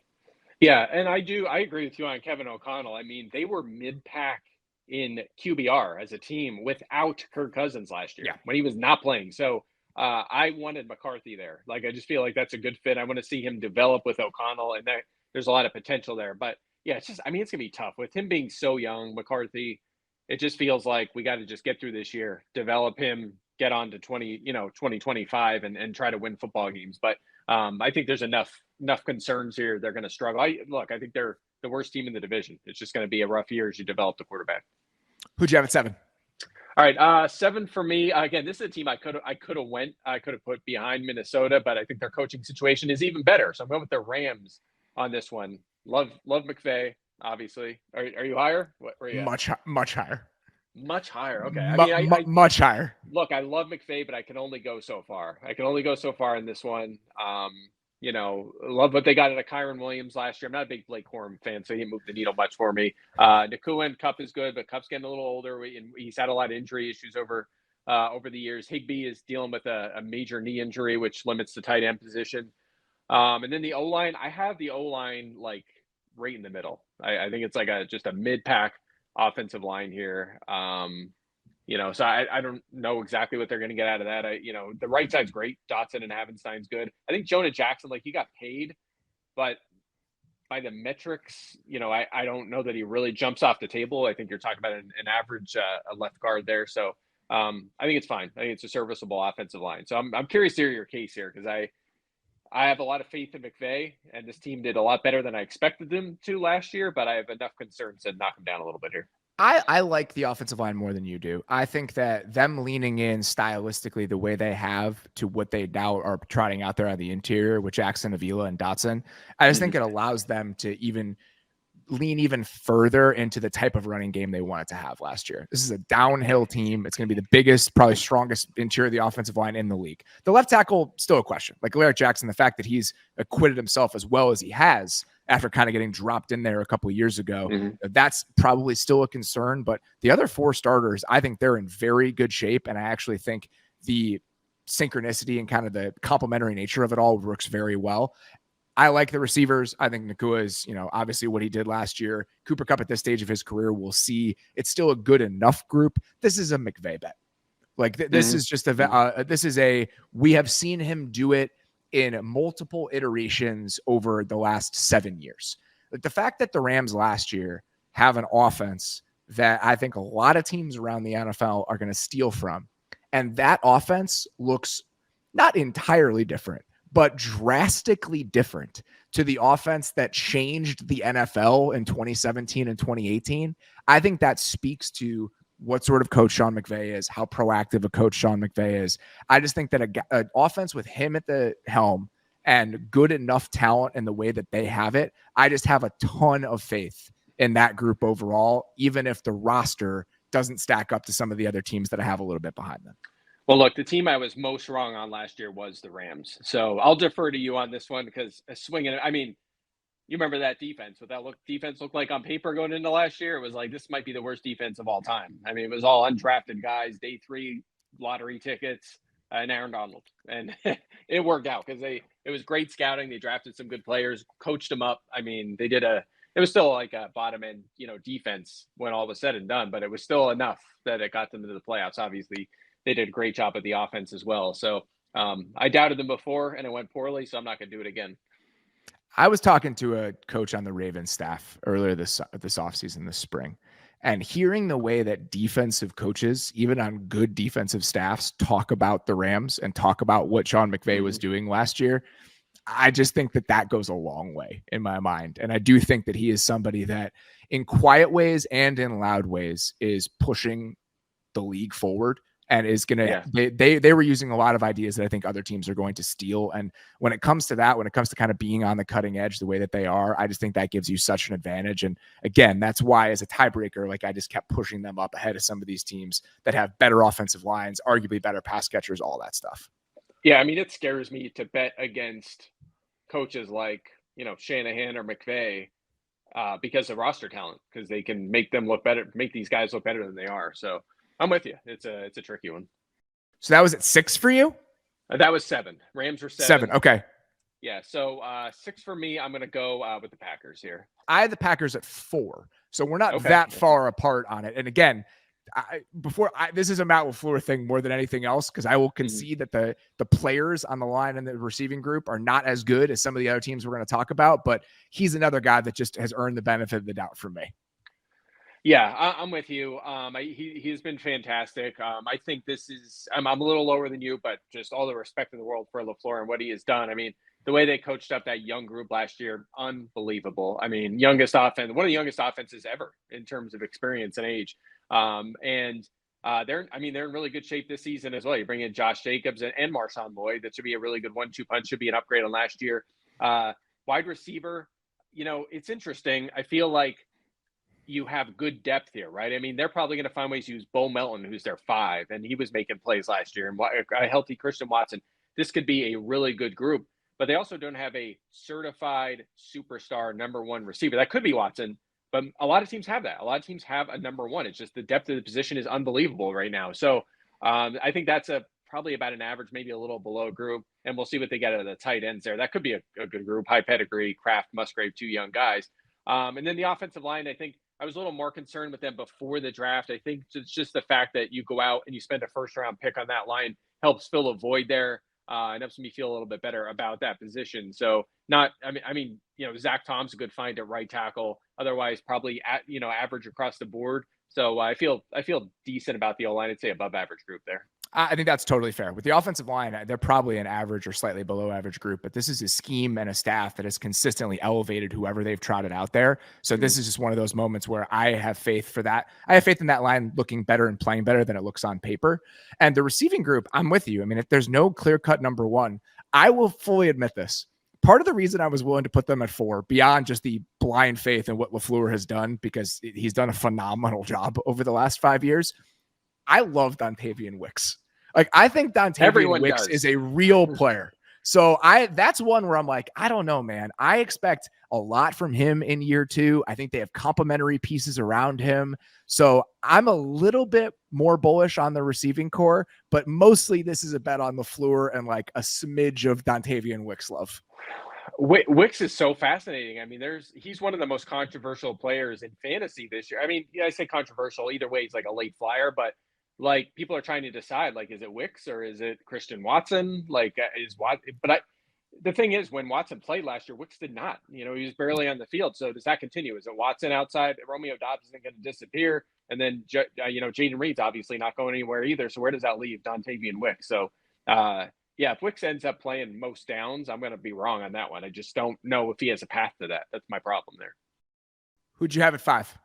Yeah, and I agree with you on Kevin O'Connell. I mean, they were mid-pack in QBR as a team without Kirk Cousins last year when he was not playing. So I wanted McCarthy there. Like, I just feel like that's a good fit. I want to see him develop with O'Connell, and there's a lot of potential there. But yeah, it's going to be tough with him being so young, McCarthy. It just feels like we got to just get through this year, develop him, get on to 2025 and try to win football games. But I think there's enough concerns here. They're going to struggle. I think they're the worst team in the division. It's just going to be a rough year as you develop the quarterback. Who'd you have at 7? All right, 7 for me. Again, this is a team I could have put behind Minnesota, but I think their coaching situation is even better. So I'm going with the Rams on this one. Love McVay, obviously. Are you higher? What are you at? Much higher. Much higher. Okay. I mean, much higher. Look, I love McVay, but I can only go so far. In this one. Love what they got out of Kyron Williams last year. I'm not a big Blake Corum fan, so he moved the needle much for me. Nakua and Kupp is good, but Kupp's getting a little older, and he's had a lot of injury issues over the years. Higbee is dealing with a major knee injury, which limits the tight end position. And then the O-line, I have the O-line like right in the middle. I think it's like just a mid-pack offensive line here. So I don't know exactly what they're going to get out of that. The right side's great. Dotson and Havenstein's good. I think Jonah Jackson, he got paid, but by the metrics, I don't know that he really jumps off the table. I think you're talking about an average a left guard there. So I think it's fine. I think it's a serviceable offensive line. So I'm curious to hear your case here, because I have a lot of faith in McVay, and this team did a lot better than I expected them to last year, but I have enough concerns to knock them down a little bit here. I like the offensive line more than you do. I think that them leaning in stylistically the way they have to what they now are trotting out there on the interior with Jackson, Avila, and Dotson, I just think it allows them to even lean even further into the type of running game they wanted to have last year. This is a downhill team. It's going to be the biggest, probably strongest interior of the offensive line in the league. The left tackle, still a question. Like Larry Jackson, the fact that he's acquitted himself as well as he has after kind of getting dropped in there a couple of years ago, that's probably still a concern. But the other 4 starters, I think they're in very good shape. And I actually think the synchronicity and kind of the complementary nature of it all works very well. I like the receivers. I think Nakua is, obviously what he did last year. Cooper Kupp at this stage of his career, we'll see. It's still a good enough group. This is a McVay bet. This is just we have seen him do it in multiple iterations over the last 7 years. The fact that the Rams last year have an offense that I think a lot of teams around the NFL are going to steal from, and that offense looks not entirely different, but drastically different to the offense that changed the NFL in 2017 and 2018. I think that speaks to what sort of coach Sean McVay is, how proactive a coach Sean McVay is. I just think that an offense with him at the helm and good enough talent in the way that they have it, I just have a ton of faith in that group overall, even if the roster doesn't stack up to some of the other teams that I have a little bit behind them. Well, look, the team I was most wrong on last year was the Rams. So I'll defer to you on this one, because swinging, I mean, you remember that defense, what that defense looked like on paper going into last year? It was like, this might be the worst defense of all time. I mean, it was all undrafted guys, day 3 lottery tickets, and Aaron Donald. And it worked out because it was great scouting. They drafted some good players, coached them up. I mean, it was still like a bottom end, defense when all was said and done, but it was still enough that it got them into the playoffs. Obviously, they did a great job at the offense as well. So I doubted them before and it went poorly, so I'm not going to do it again. I was talking to a coach on the Ravens staff earlier this offseason, this spring, and hearing the way that defensive coaches, even on good defensive staffs, talk about the Rams and talk about what Sean McVay was doing last year, I just think that goes a long way in my mind. And I do think that he is somebody that in quiet ways and in loud ways is pushing the league forward. And is going to, they were using a lot of ideas that I think other teams are going to steal. And when it comes to kind of being on the cutting edge the way that they are, I just think that gives you such an advantage. And again, that's why as a tiebreaker, I just kept pushing them up ahead of some of these teams that have better offensive lines, arguably better pass catchers, all that stuff. Yeah. I mean, it scares me to bet against coaches like, Shanahan or McVay because of roster talent, because they can make them look better, make these guys look better than they are. So, I'm with you. It's a tricky one. So that was at 6 for you? That was 7. Rams were 7. 7. Okay. Yeah. So 6 for me. I'm going to go with the Packers here. I had the Packers at 4. So we're not that far apart on it. And again, this is a Matt LaFleur thing more than anything else, because I will concede that the players on the line and the receiving group are not as good as some of the other teams we're going to talk about, but he's another guy that just has earned the benefit of the doubt from me. Yeah, I'm with you. He's been fantastic. I think this is I'm a little lower than you, but just all the respect in the world for LaFleur and what he has done. I mean, the way they coached up that young group last year, unbelievable. I mean, one of the youngest offenses ever in terms of experience and age. They're in really good shape this season as well. You bring in Josh Jacobs and Marshawn Lloyd. That should be a really good 1-2 punch. Should be an upgrade on last year. Wide receiver, it's interesting. I feel like you have good depth here, right? I mean, they're probably going to find ways to use Bo Melton, who's their 5, and he was making plays last year, and a healthy Christian Watson. This could be a really good group, but they also don't have a certified superstar number 1 receiver. That could be Watson, but a lot of teams have that. A lot of teams have a number 1. It's just the depth of the position is unbelievable right now. So I think that's probably about an average, maybe a little below group, and we'll see what they get out of the tight ends there. That could be a good group. High pedigree, Kraft, Musgrave, 2 young guys. And then the offensive line, I think I was a little more concerned with them before the draft. I think it's just the fact that you go out and you spend a first-round pick on that line helps fill a void there. And helps me feel a little bit better about that position. So Zach Tom's a good find at right tackle. Otherwise, probably average across the board. So I feel decent about the O-line. I'd say above average group there. I think that's totally fair. With the offensive line, they're probably an average or slightly below average group, but this is a scheme and a staff that has consistently elevated whoever they've trotted out there. So this is just one of those moments where I have faith for that. I have faith in that line looking better and playing better than it looks on paper. And the receiving group, I'm with you. I mean, if there's no clear-cut number 1, I will fully admit this. Part of the reason I was willing to put them at 4, beyond just the blind faith in what LaFleur has done, because he's done a phenomenal job over the last 5 years, I love Dontavian Wicks. Like, I think Dontavian Wicks is a real player. So that's one where I'm like, I don't know, man. I expect a lot from him in year 2. I think they have complementary pieces around him. So I'm a little bit more bullish on the receiving core, but mostly this is a bet on LaFleur and like a smidge of Dontavian Wicks love. Wicks is so fascinating. I mean, he's one of the most controversial players in fantasy this year. I mean, I say controversial either way. He's like a late flyer, but like, people are trying to decide, like, is it Wicks or is it Christian Watson? Like, the thing is, when Watson played last year, Wicks did not. He was barely on the field. So does that continue? Is it Watson outside? Romeo Doubs isn't going to disappear, and then Jaden Reed's obviously not going anywhere either. So where does that leave Dontavian Wicks? So if Wicks ends up playing most downs, I'm going to be wrong on that one. I just don't know if he has a path to that. That's my problem there. Who'd you have at 5?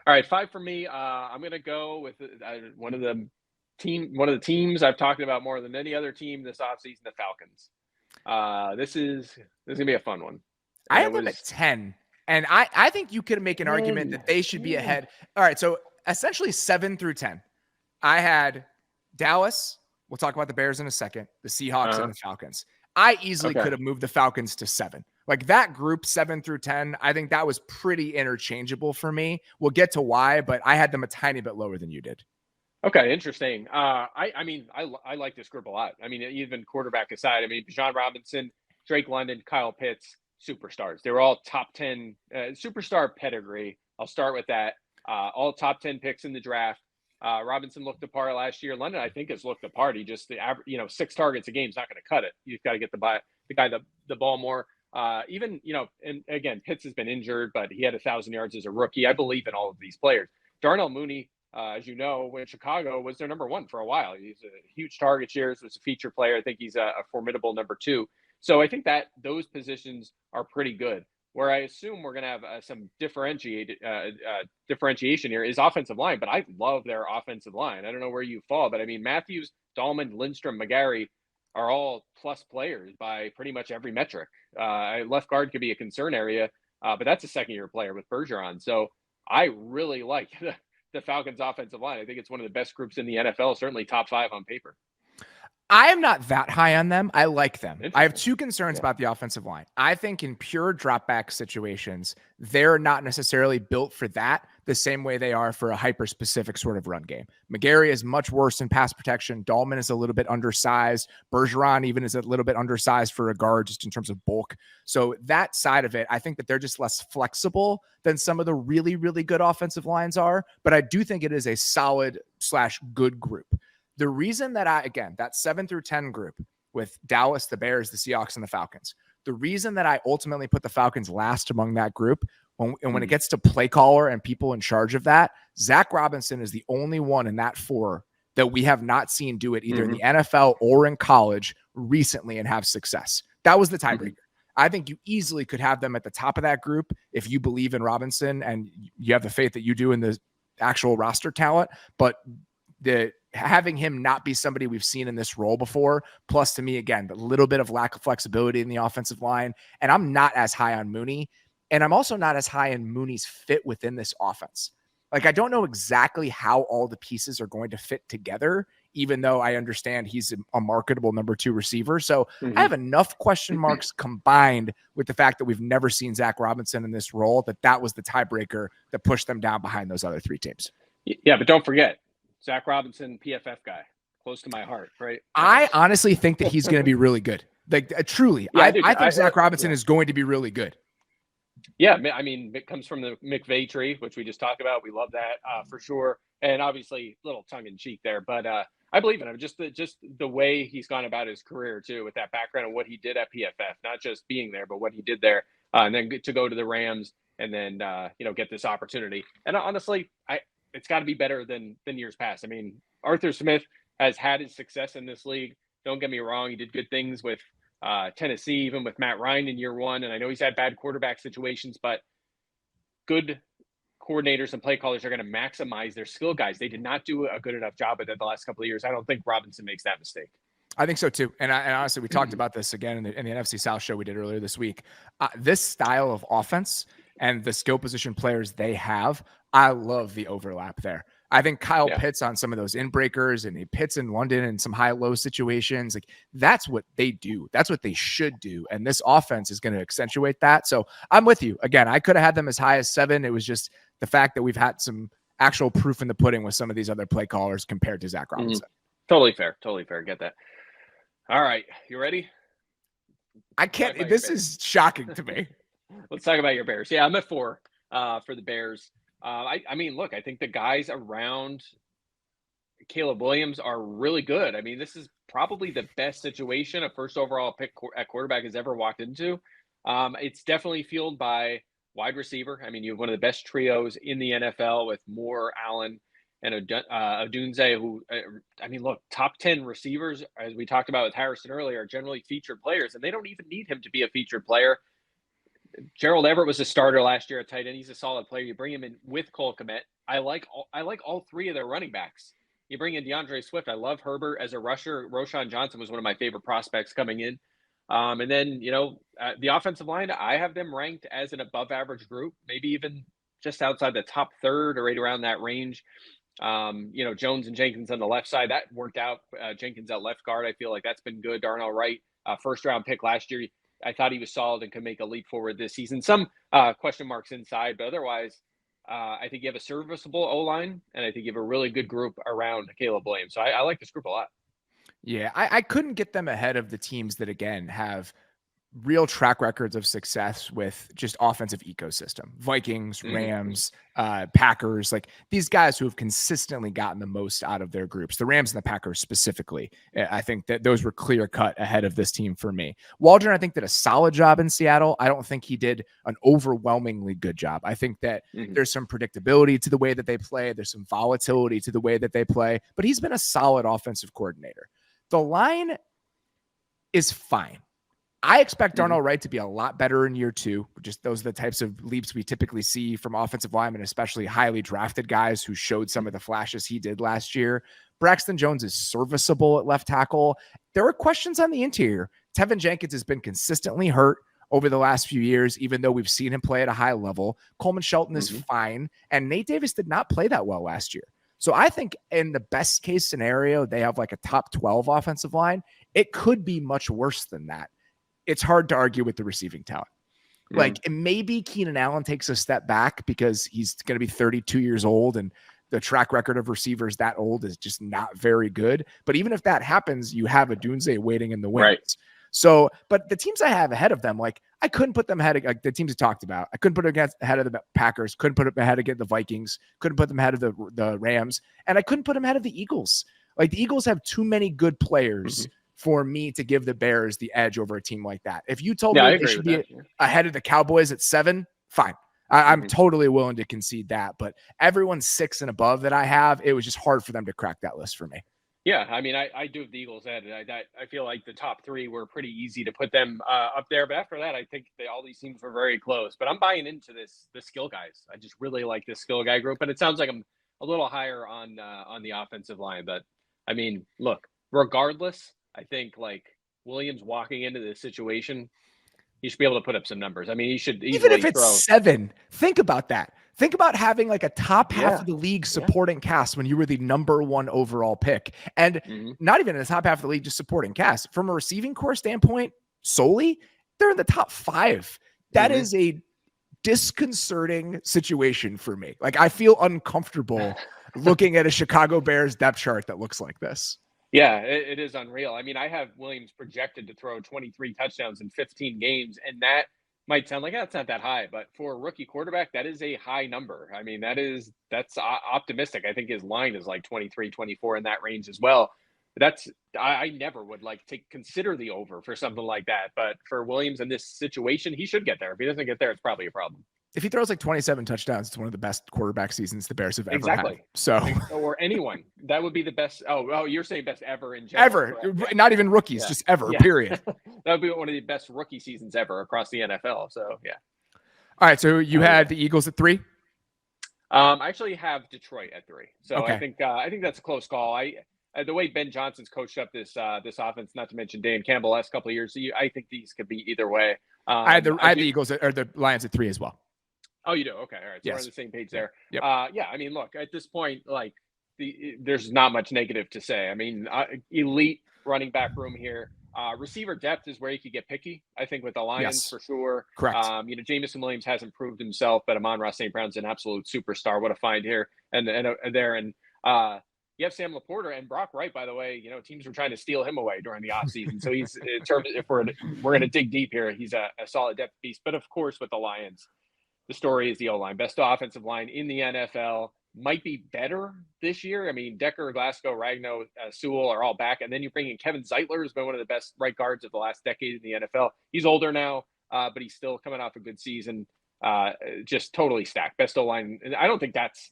All right, 5 for me. I'm going to go with one of the teams I've talked about more than any other team this offseason, the Falcons. This is going to be a fun one. I have them at 10, and I think you could make an argument that they should be ahead. All right, so essentially 7 through 10. I had Dallas. We'll talk about the Bears in a second, the Seahawks and the Falcons. I easily could have moved the Falcons to 7. Like, that group 7 through 10, I think that was pretty interchangeable for me. We'll get to why, but I had them a tiny bit lower than you did. Okay, interesting. I like this group a lot. I mean, even quarterback aside, I mean, Bijan Robinson, Drake London, Kyle Pitts, superstars. They were all top 10 superstar pedigree. I'll start with that. All top 10 picks in the draft. Robinson looked the part last year. London, I think, has looked the part. He just, 6 targets a game is not going to cut it. You've got to get the guy the ball more. And again, Pitts has been injured, but he had 1,000 yards as a rookie. I believe in all of these players. Darnell Mooney, as you know, when Chicago was their number 1 for a while. He's a huge target shares, was a feature player. I think he's a formidable number 2. So I think that those positions are pretty good. Where I assume we're going to have some differentiation here is offensive line, but I love their offensive line. I don't know where you fall, but I mean, Matthews, Dahlman, Lindstrom, McGarry are all plus players by pretty much every metric. Left guard could be a concern area, but that's a second-year player with Bergeron. So I really like the Falcons' offensive line. I think it's one of the best groups in the NFL, certainly top 5 on paper. I am not that high on them. I like them. I have 2 concerns about the offensive line. I think in pure drop back situations, they're not necessarily built for that. the same way they are for a hyper-specific sort of run game. McGarry is much worse in pass protection. Dahlman is a little bit undersized. Bergeron even is a little bit undersized for a guard just in terms of bulk. So that side of it, I think that they're just less flexible than some of the really, really good offensive lines are. But I do think it is a solid / good group. The reason that that 7 through 10 group with Dallas, the Bears, the Seahawks, and the Falcons, the reason that I ultimately put the Falcons last among that group, when it gets to play caller and people in charge of that, Zach Robinson is the only one in that 4 that we have not seen do it either in the NFL or in college recently and have success. That was the tiebreaker. I think you easily could have them at the top of that group if you believe in Robinson and you have the faith that you do in the actual roster talent. But having him not be somebody we've seen in this role before, plus to me, again, the little bit of lack of flexibility in the offensive line. And I'm not as high on Mooney. And I'm also not as high in Mooney's fit within this offense. Like, I don't know exactly how all the pieces are going to fit together, even though I understand he's a marketable number 2 receiver. So I have enough question marks combined with the fact that we've never seen Zach Robinson in this role, that was the tiebreaker that pushed them down behind those other 3 teams. Yeah, but don't forget, Zach Robinson, PFF guy, close to my heart, right? I honestly think that he's going to be really good. Like, truly. Yeah, I think Zach Robinson is going to be really good. Yeah, I mean, it comes from the McVay tree, which we just talked about. We love that for sure. And obviously, a little tongue-in-cheek there. But I believe in him. Just the way he's gone about his career, too, with that background and what he did at PFF. Not just being there, but what he did there. And then to go to the Rams and then, get this opportunity. And honestly, it's got to be better than years past. I mean, Arthur Smith has had his success in this league. Don't get me wrong. He did good things with Tennessee, even with Matt Ryan in year 1. And I know he's had bad quarterback situations, but good coordinators and play callers are going to maximize their skill guys. They did not do a good enough job at that the last couple of years. I don't think Robinson makes that mistake. I think so too. And honestly, we talked about this again in the NFC South show we did earlier this week. This style of offense and the skill position players they have, I love the overlap there. I think Kyle Pitts on some of those in-breakers and he Pitts in London in some high-low situations. Like, that's what they do. That's what they should do. And this offense is going to accentuate that. So I'm with you. Again, I could have had them as high as 7. It was just the fact that we've had some actual proof in the pudding with some of these other play callers compared to Zach Robinson. Totally fair. Totally fair. Get that. All right. You ready? I can't. This is shocking to me. Let's talk about your Bears. Yeah, I'm at 4 for the Bears. I mean, look, I think the guys around Caleb Williams are really good. I mean, this is probably the best situation a first overall pick at quarterback has ever walked into. It's definitely fueled by wide receiver. I mean, you have one of the best trios in the NFL with Moore, Allen, and Odunze, who, I mean, look, top 10 receivers, as we talked about with Harrison earlier, are generally featured players, and they don't even need him to be a featured player. Gerald Everett was a starter last year at tight end. He's a solid player. You bring him in with Cole Kmet. I like all 3 of their running backs. You bring in DeAndre Swift. I love Herbert as a rusher. Roschon Johnson was one of my favorite prospects coming in. And then, the offensive line, I have them ranked as an above average group, maybe even just outside the top 3rd or right around that range. Jones and Jenkins on the left side, that worked out. Jenkins at left guard, I feel like that's been good. Darnell Wright, first round pick last year. I thought he was solid and could make a leap forward this season. Some question marks inside, but otherwise, I think you have a serviceable O-line, and I think you have a really good group around Caleb Williams. So I like this group a lot. Yeah, I couldn't get them ahead of the teams that, again, have real track records of success with just offensive ecosystem. Vikings, Rams, Packers, like these guys who have consistently gotten the most out of their groups. The Rams and the Packers specifically, I think that those were clear cut ahead of this team for me. Waldron, I think, did a solid job in Seattle. I don't think he did an overwhelmingly good job. I think that there's some predictability to the way that they play. There's some volatility to the way that they play, but he's been a solid offensive coordinator. The line is fine. I expect Darnell Wright to be a lot better in year 2. Just those are the types of leaps we typically see from offensive linemen, especially highly drafted guys who showed some of the flashes he did last year. Braxton Jones is serviceable at left tackle. There are questions on the interior. Tevin Jenkins has been consistently hurt over the last few years, even though we've seen him play at a high level. Coleman Shelton is fine, and Nate Davis did not play that well last year. So I think in the best case scenario, they have like a top 12 offensive line. It could be much worse than that. It's hard to argue with the receiving talent. Like maybe Keenan Allen takes a step back because he's going to be 32 years old and the track record of receivers that old is just not very good. But even if that happens, you have a Dunze waiting in the wings. Right. So, but the teams I have ahead of them, like I couldn't put them ahead of like the teams I talked about. I couldn't put them ahead of the Packers, couldn't put them ahead of the Vikings, couldn't put them ahead of the Rams, and I couldn't put them ahead of the Eagles. Like the Eagles have too many good players for me to give the Bears the edge over a team like that. If you told me they should be ahead of the Cowboys at 7, fine. I'm totally willing to concede that, but everyone's 6 and above that I have, it was just hard for them to crack that list for me. Yeah, I mean, I do have the Eagles ahead. I feel like the top 3 were pretty easy to put them up there. But after that, I think all these teams were very close. But I'm buying into the skill guys. I just really like this skill guy group. And it sounds like I'm a little higher on the offensive line. But, I mean, look, regardless, I think, like, Williams walking into this situation, he should be able to put up some numbers. I mean, he should even if it's 7. Think about that. Think about having like a top half of the league supporting cast when you were the number 1 overall pick. And not even in the top half of the league, just supporting cast. From a receiving core standpoint, solely, they're in the top 5. That is a disconcerting situation for me. Like I feel uncomfortable looking at a Chicago Bears depth chart that looks like this. Yeah, it is unreal. I mean, I have Williams projected to throw 23 touchdowns in 15 games, and that might sound like that's not that high, but for a rookie quarterback, that is a high number. I mean, that's optimistic. I think his line is like 23, 24 in that range as well. I never would like to consider the over for something like that, but for Williams in this situation, he should get there. If he doesn't get there, it's probably a problem. If he throws like 27 touchdowns, it's one of the best quarterback seasons the Bears have ever had. So, or anyone, that would be the best. Oh, you're saying best ever in general. Ever, not even rookies, just ever, period. That would be one of the best rookie seasons ever across the NFL. So, yeah. All right. So you had the Eagles at 3? I actually have Detroit at 3. So I think that's a close call. The way Ben Johnson's coached up this offense, not to mention Dan Campbell last couple of years, I think these could be either way. I had the Eagles or the Lions at 3 as well. Oh, you do? Okay. All right. So we're on the same page there. Yep. I mean, look, at this point, like there's not much negative to say. I mean, elite running back room here. Receiver depth is where you could get picky, I think, with the Lions for sure. Correct. Jamison Williams hasn't proved himself, but Amon-Ra St. Brown's an absolute superstar. What a find here and there. And you have Sam Laporta and Brock Wright, by the way. Teams were trying to steal him away during the offseason. So he's, in terms of, if we're going to dig deep here, he's a solid depth piece. But of course, with the Lions, the story is the O-line. Best offensive line in the NFL. Might be better this year. I mean, Decker, Glasgow, Ragnow, Sewell are all back. And then you bring in Kevin Zeitler, who's been one of the best right guards of the last decade in the NFL. He's older now, but he's still coming off a good season. Just totally stacked. Best O-line. And I don't think that's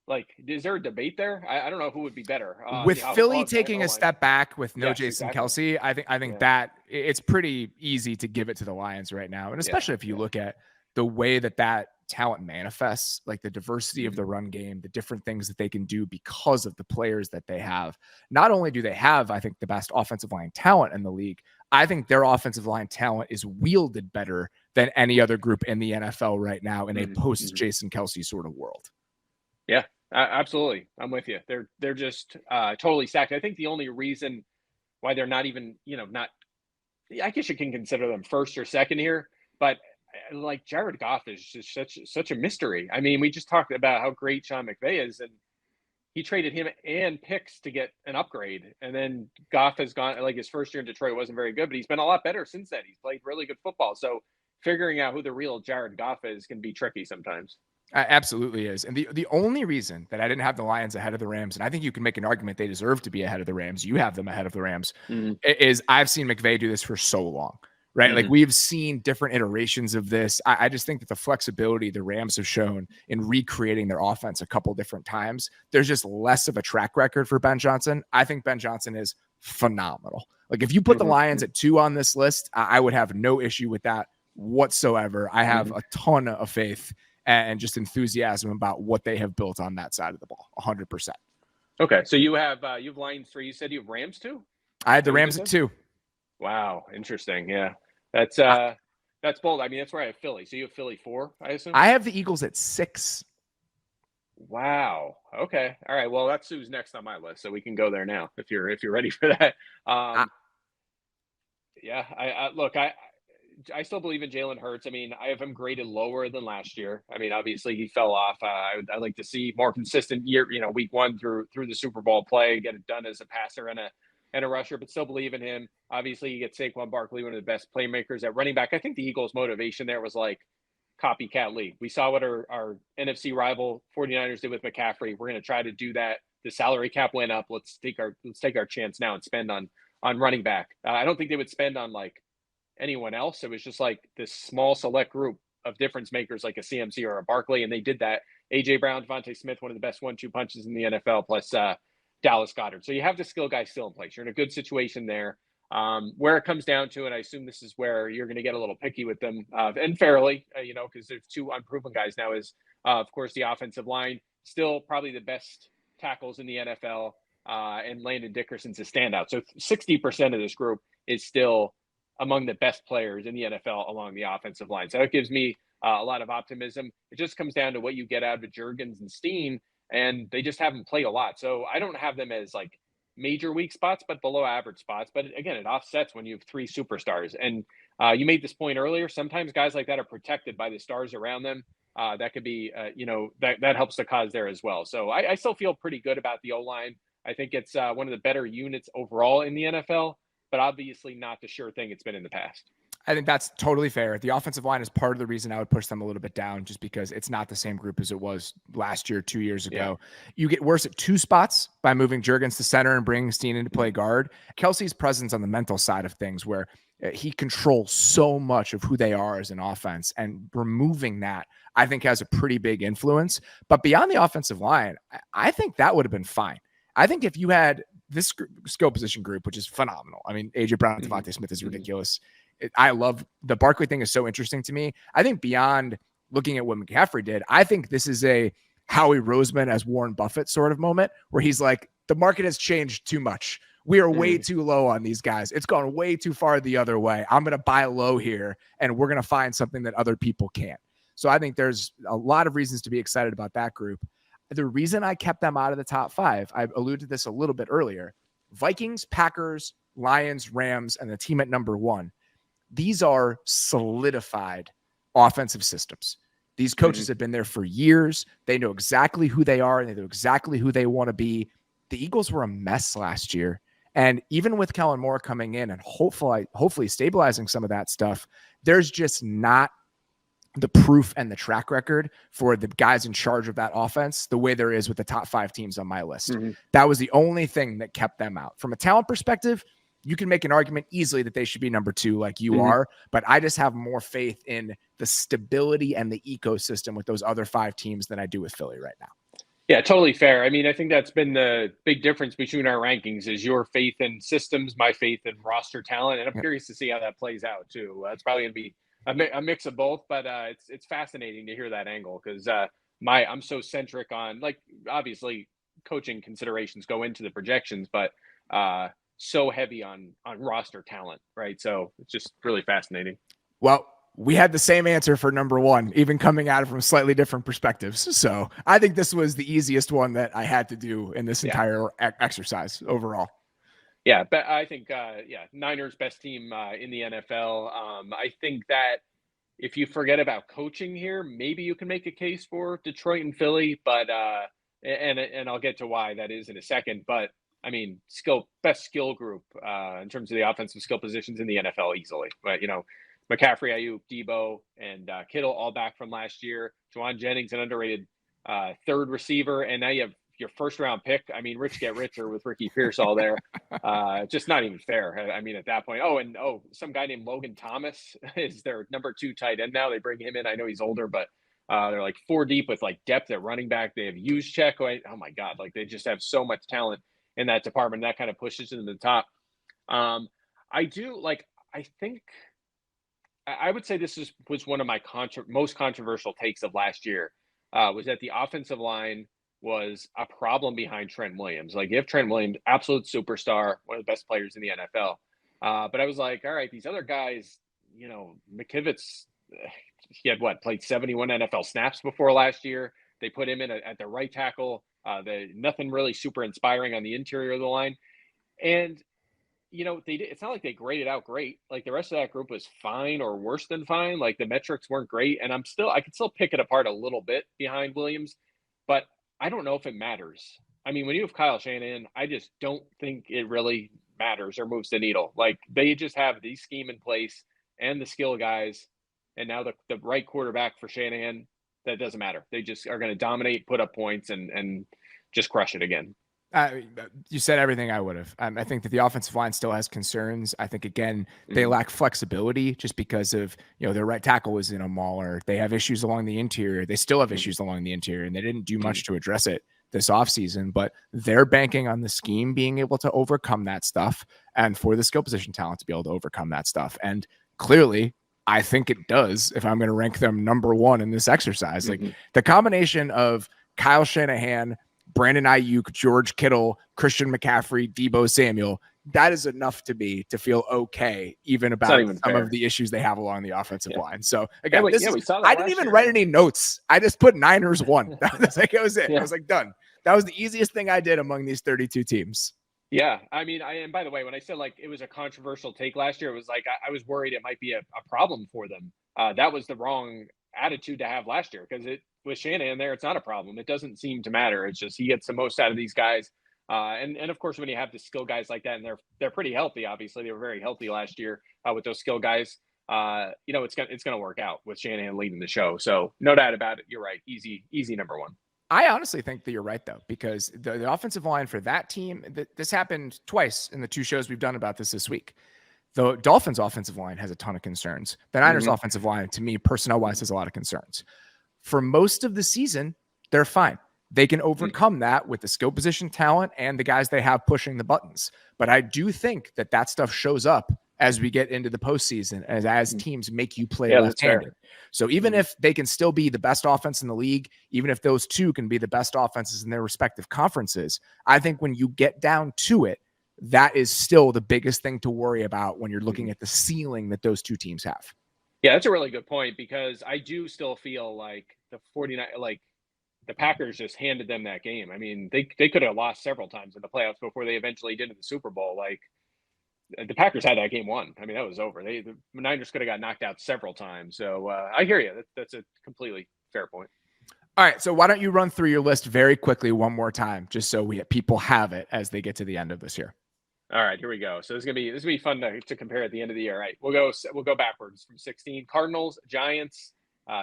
like, is there a debate there? I don't know who would be better. With Philly taking a step back with no Jason Kelce, I think that it's pretty easy to give it to the Lions right now. And especially if you look at the way that talent manifests, like the diversity of the run game, the different things that they can do because of the players that they have. Not only do they have, I think, the best offensive line talent in the league, I think their offensive line talent is wielded better than any other group in the NFL right now in a post-Jason Kelce sort of world. Yeah, absolutely. I'm with you. They're just totally stacked. I think the only reason why they're not even, I guess you can consider them first or second here, but like Jared Goff is just such a mystery. I mean, we just talked about how great Sean McVay is, and he traded him and picks to get an upgrade. And then Goff has gone, like his first year in Detroit wasn't very good, but he's been a lot better since then. He's played really good football. So figuring out who the real Jared Goff is can be tricky sometimes. Absolutely is. And the only reason that I didn't have the Lions ahead of the Rams, and I think you can make an argument they deserve to be ahead of the Rams, you have them ahead of the Rams, is I've seen McVay do this for so long. Right. Like we've seen different iterations of this. I just think that the flexibility the Rams have shown in recreating their offense a couple different times, there's just less of a track record for Ben Johnson. I think Ben Johnson is phenomenal. Like if you put the Lions at 2 on this list, I would have no issue with that whatsoever. I have a ton of faith and just enthusiasm about what they have built on that side of the ball. 100%. Okay. So you have Lions 3. You said you have Rams 2? I had the Rams at 2. Wow. Interesting. Yeah. That's bold. I mean, that's where I have Philly. So you have Philly 4, I assume? I have the Eagles at 6. Wow. Okay. All right. Well, that's who's next on my list. So we can go there now if you're ready for that. I still believe in Jalen Hurts. I mean, I have him graded lower than last year. I mean, obviously he fell off. I'd like to see more consistent year, week one through the Super Bowl play, get it done as a passer and a rusher, but still believe in him. Obviously, you get Saquon Barkley, one of the best playmakers at running back. I think the Eagles' motivation there was like copycat league. We saw what our NFC rival 49ers did with McCaffrey. We're going to try to do that. The salary cap went up. Let's take our chance now and spend on running back. I don't think they would spend on like anyone else. It was just like this small select group of difference makers like a CMC or a Barkley, and they did that. AJ Brown, Devontae Smith, one of the best 1-2 punches in the NFL, plus Dallas Goedert. So you have the skill guys still in place. You're in a good situation there. Where it comes down to, and I assume this is where you're going to get a little picky with them, and fairly, because there's two unproven guys now, is of course the offensive line, still probably the best tackles in the NFL, and Landon Dickerson's a standout. So 60% of this group is still among the best players in the NFL along the offensive line. So it gives me a lot of optimism. It just comes down to what you get out of Juergens and Steen, and they just haven't played a lot. So I don't have them as like major weak spots, but below average spots. But again, it offsets when you have three superstars. And you made this point earlier. Sometimes guys like that are protected by the stars around them. That could be, that helps the cause there as well. So I still feel pretty good about the O-line. I think it's one of the better units overall in the NFL, but obviously not the sure thing it's been in the past. I think that's totally fair. The offensive line is part of the reason I would push them a little bit down, just because it's not the same group as it was last year, 2 years ago. Yeah. You get worse at two spots by moving Juergens to center and bringing Steen into play guard. Kelsey's presence on the mental side of things, where he controls so much of who they are as an offense, and removing that, I think, has a pretty big influence. But beyond the offensive line, I think that would have been fine. I think if you had this skill position group, which is phenomenal. I mean, AJ Brown and Devontae Smith is ridiculous. I love the Barkley thing, is so interesting to me. I think beyond looking at what McCaffrey did, I think this is a Howie Roseman as Warren Buffett sort of moment, where he's like, the market has changed too much. We are way too low on these guys. It's gone way too far the other way. I'm going to buy low here, and we're going to find something that other people can't. So I think there's a lot of reasons to be excited about that group. The reason I kept them out of the top five, I alluded to this a little bit earlier: Vikings, Packers, Lions, Rams, and the team at number one. These are solidified offensive systems. These coaches have been there for years. They know exactly who they are, and they know exactly who they want to be. The Eagles were a mess last year. And even with Kellen Moore coming in and hopefully stabilizing some of that stuff, there's just not the proof and the track record for the guys in charge of that offense the way there is with the top five teams on my list. That was the only thing that kept them out. From a talent perspective, you can make an argument easily that they should be number two, like you are, but I just have more faith in the stability and the ecosystem with those other five teams than I do with Philly right now. Yeah, totally fair. I mean, I think that's been the big difference between our rankings, is your faith in systems, my faith in roster talent. And I'm curious to see how that plays out too. It's probably going to be a mix of both, but it's fascinating to hear that angle, because I'm so centric on, like, obviously coaching considerations go into the projections, but so heavy on roster talent, right? So it's just really fascinating. Well, we had the same answer for number one, even coming at it from slightly different perspectives. So I think this was the easiest one that I had to do in this entire exercise overall. Yeah, but I think, Niners best team in the NFL. I think that if you forget about coaching here, maybe you can make a case for Detroit and Philly, but and I'll get to why that is in a second. But I mean, best skill group in terms of the offensive skill positions in the NFL easily. But McCaffrey, Ayuk, Debo, and Kittle all back from last year. Juwan Jennings, an underrated third receiver, and now you have your first round pick. I mean, rich get richer with Ricky Pearsall there. Just not even fair. I mean, at that point. Some guy named Logan Thomas is their number 2 tight end now. They bring him in. I know he's older, but they're like 4 deep with like depth at running back. They have Juszczyk. Oh my God, like they just have so much talent in that department. That kind of pushes them to the top. I would say this was one of my most controversial takes of last year, was that the offensive line was a problem behind Trent Williams. Like, if Trent Williams, absolute superstar, one of the best players in the NFL. But I was like, all right, these other guys, McKivitz, he had played 71 NFL snaps before last year. They put him in at the right tackle. Nothing really super inspiring on the interior of the line. And it's not like they graded out great. Like the rest of that group was fine or worse than fine. Like the metrics weren't great. And I can still pick it apart a little bit behind Williams, but I don't know if it matters. I mean, when you have Kyle Shanahan, I just don't think it really matters or moves the needle. Like they just have the scheme in place and the skill guys. And now the right quarterback for Shanahan, that doesn't matter. They just are going to dominate, put up points, and just crush it again. You said everything I would have. I think that the offensive line still has concerns. I think, again, they lack flexibility just because of, their right tackle was in a mauler. They have issues along the interior. They still have issues along the interior, and they didn't do much to address it this offseason, but they're banking on the scheme being able to overcome that stuff and for the skill position talent to be able to overcome that stuff. And clearly, I think it does if I'm going to rank them number one in this exercise. Like the combination of Kyle Shanahan, Brandon Ayuk, George Kittle, Christian McCaffrey, Deebo Samuel, that is enough to me to feel okay, even about some of the issues they have along the offensive line. So again, I didn't even write any notes. I just put Niners won. That was it. I was like, done. That was the easiest thing I did among these 32 teams. Yeah. I mean, and by the way, when I said like it was a controversial take last year, it was like I was worried it might be a problem for them. That was the wrong attitude to have last year, because with Shanahan there, it's not a problem. It doesn't seem to matter. It's just he gets the most out of these guys. And of course, when you have the skill guys like that, and they're pretty healthy, obviously they were very healthy last year with those skill guys. It's gonna work out with Shanahan leading the show. So no doubt about it. You're right. Easy number one. I honestly think that you're right, though, because the offensive line for that team, this happened twice in the two shows we've done about this week. The Dolphins' offensive line has a ton of concerns. The Niners' offensive line, to me, personnel-wise, has a lot of concerns. For most of the season, they're fine. They can overcome that with the skill position talent and the guys they have pushing the buttons. But I do think that stuff shows up as we get into the postseason, as teams make you play left-handed. So even if they can still be the best offense in the league, even if those two can be the best offenses in their respective conferences, I think when you get down to it, that is still the biggest thing to worry about when you're looking at the ceiling that those two teams have. Yeah, that's a really good point, because I do still feel like the 49, like the Packers just handed them that game. I mean, they could have lost several times in the playoffs before they eventually did in the Super Bowl. Like the Packers had that game won. I mean, that was over. The Niners could have got knocked out several times. So I hear you. That's a completely fair point. All right, so why don't you run through your list very quickly one more time, just so people have it as they get to the end of this year. All right, here we go. So this is gonna be fun to compare at the end of the year. All right, we'll go backwards from 16. Cardinals, Giants,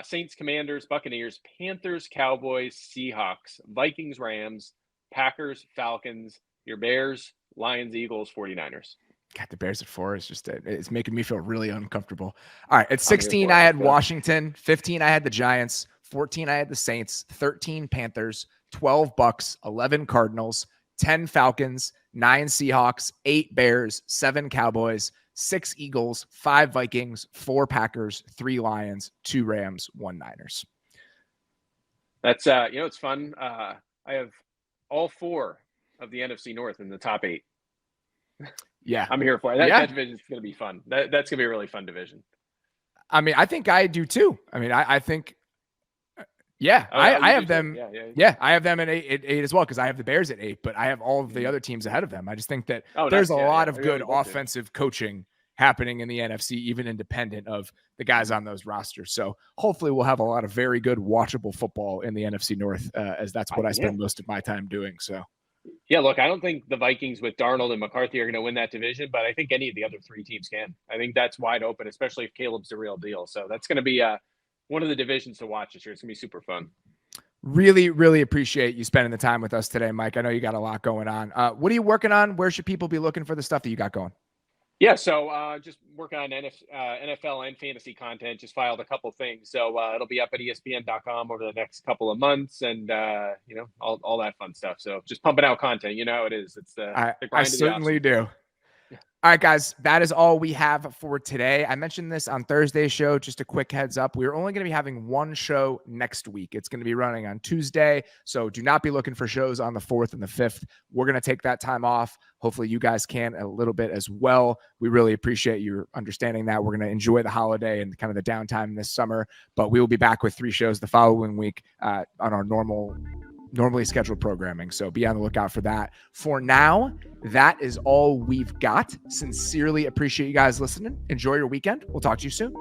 Saints, Commanders, Buccaneers, Panthers, Cowboys, Seahawks, Vikings, Rams, Packers, Falcons, your Bears, Lions, Eagles, 49ers. God, the Bears at 4 is just it's making me feel really uncomfortable. All right, at 16, I had Washington. 15, I had the Giants. 14, I had the Saints. 13, Panthers. 12, Bucks. 11, Cardinals. 10, Falcons. 9, Seahawks. 8, Bears. 7, Cowboys. 6, Eagles. 5, Vikings. 4, Packers. 3, Lions. 2, Rams. 1, Niners. That's it's fun. I have all 4 of the NFC North in the top 8. Yeah, I'm here for it. That division is going to be fun. That's going to be a really fun division. I mean, I think I do too. I mean, I think, I have them. Yeah, I have them at eight as well, because I have the Bears at 8, but I have all of the other teams ahead of them. I just think that there's a lot of good offensive coaching happening in the NFC, even independent of the guys on those rosters. So hopefully we'll have a lot of very good watchable football in the NFC North, as that's what I spend most of my time doing. So. Yeah, look, I don't think the Vikings with Darnold and McCarthy are going to win that division, but I think any of the other 3 teams can. I think that's wide open, especially if Caleb's the real deal. So that's going to be one of the divisions to watch this year. It's going to be super fun. Really, really appreciate you spending the time with us today, Mike. I know you got a lot going on. What are you working on? Where should people be looking for the stuff that you got going? Yeah, so just working on NFL and fantasy content. Just filed a couple things, so it'll be up at ESPN.com over the next couple of months, and all that fun stuff. So just pumping out content. You know how it is. It's the grind I certainly do. All right, guys, that is all we have for today. I mentioned this on Thursday's show. Just a quick heads up. We're only going to be having one show next week. It's going to be running on Tuesday, so do not be looking for shows on the 4th and the 5th. We're going to take that time off. Hopefully you guys can a little bit as well. We really appreciate your understanding that. We're going to enjoy the holiday and kind of the downtime this summer, but we will be back with 3 shows the following week on our normal normally scheduled programming. So be on the lookout for that. For now, that is all we've got. Sincerely appreciate you guys listening. Enjoy your weekend. We'll talk to you soon.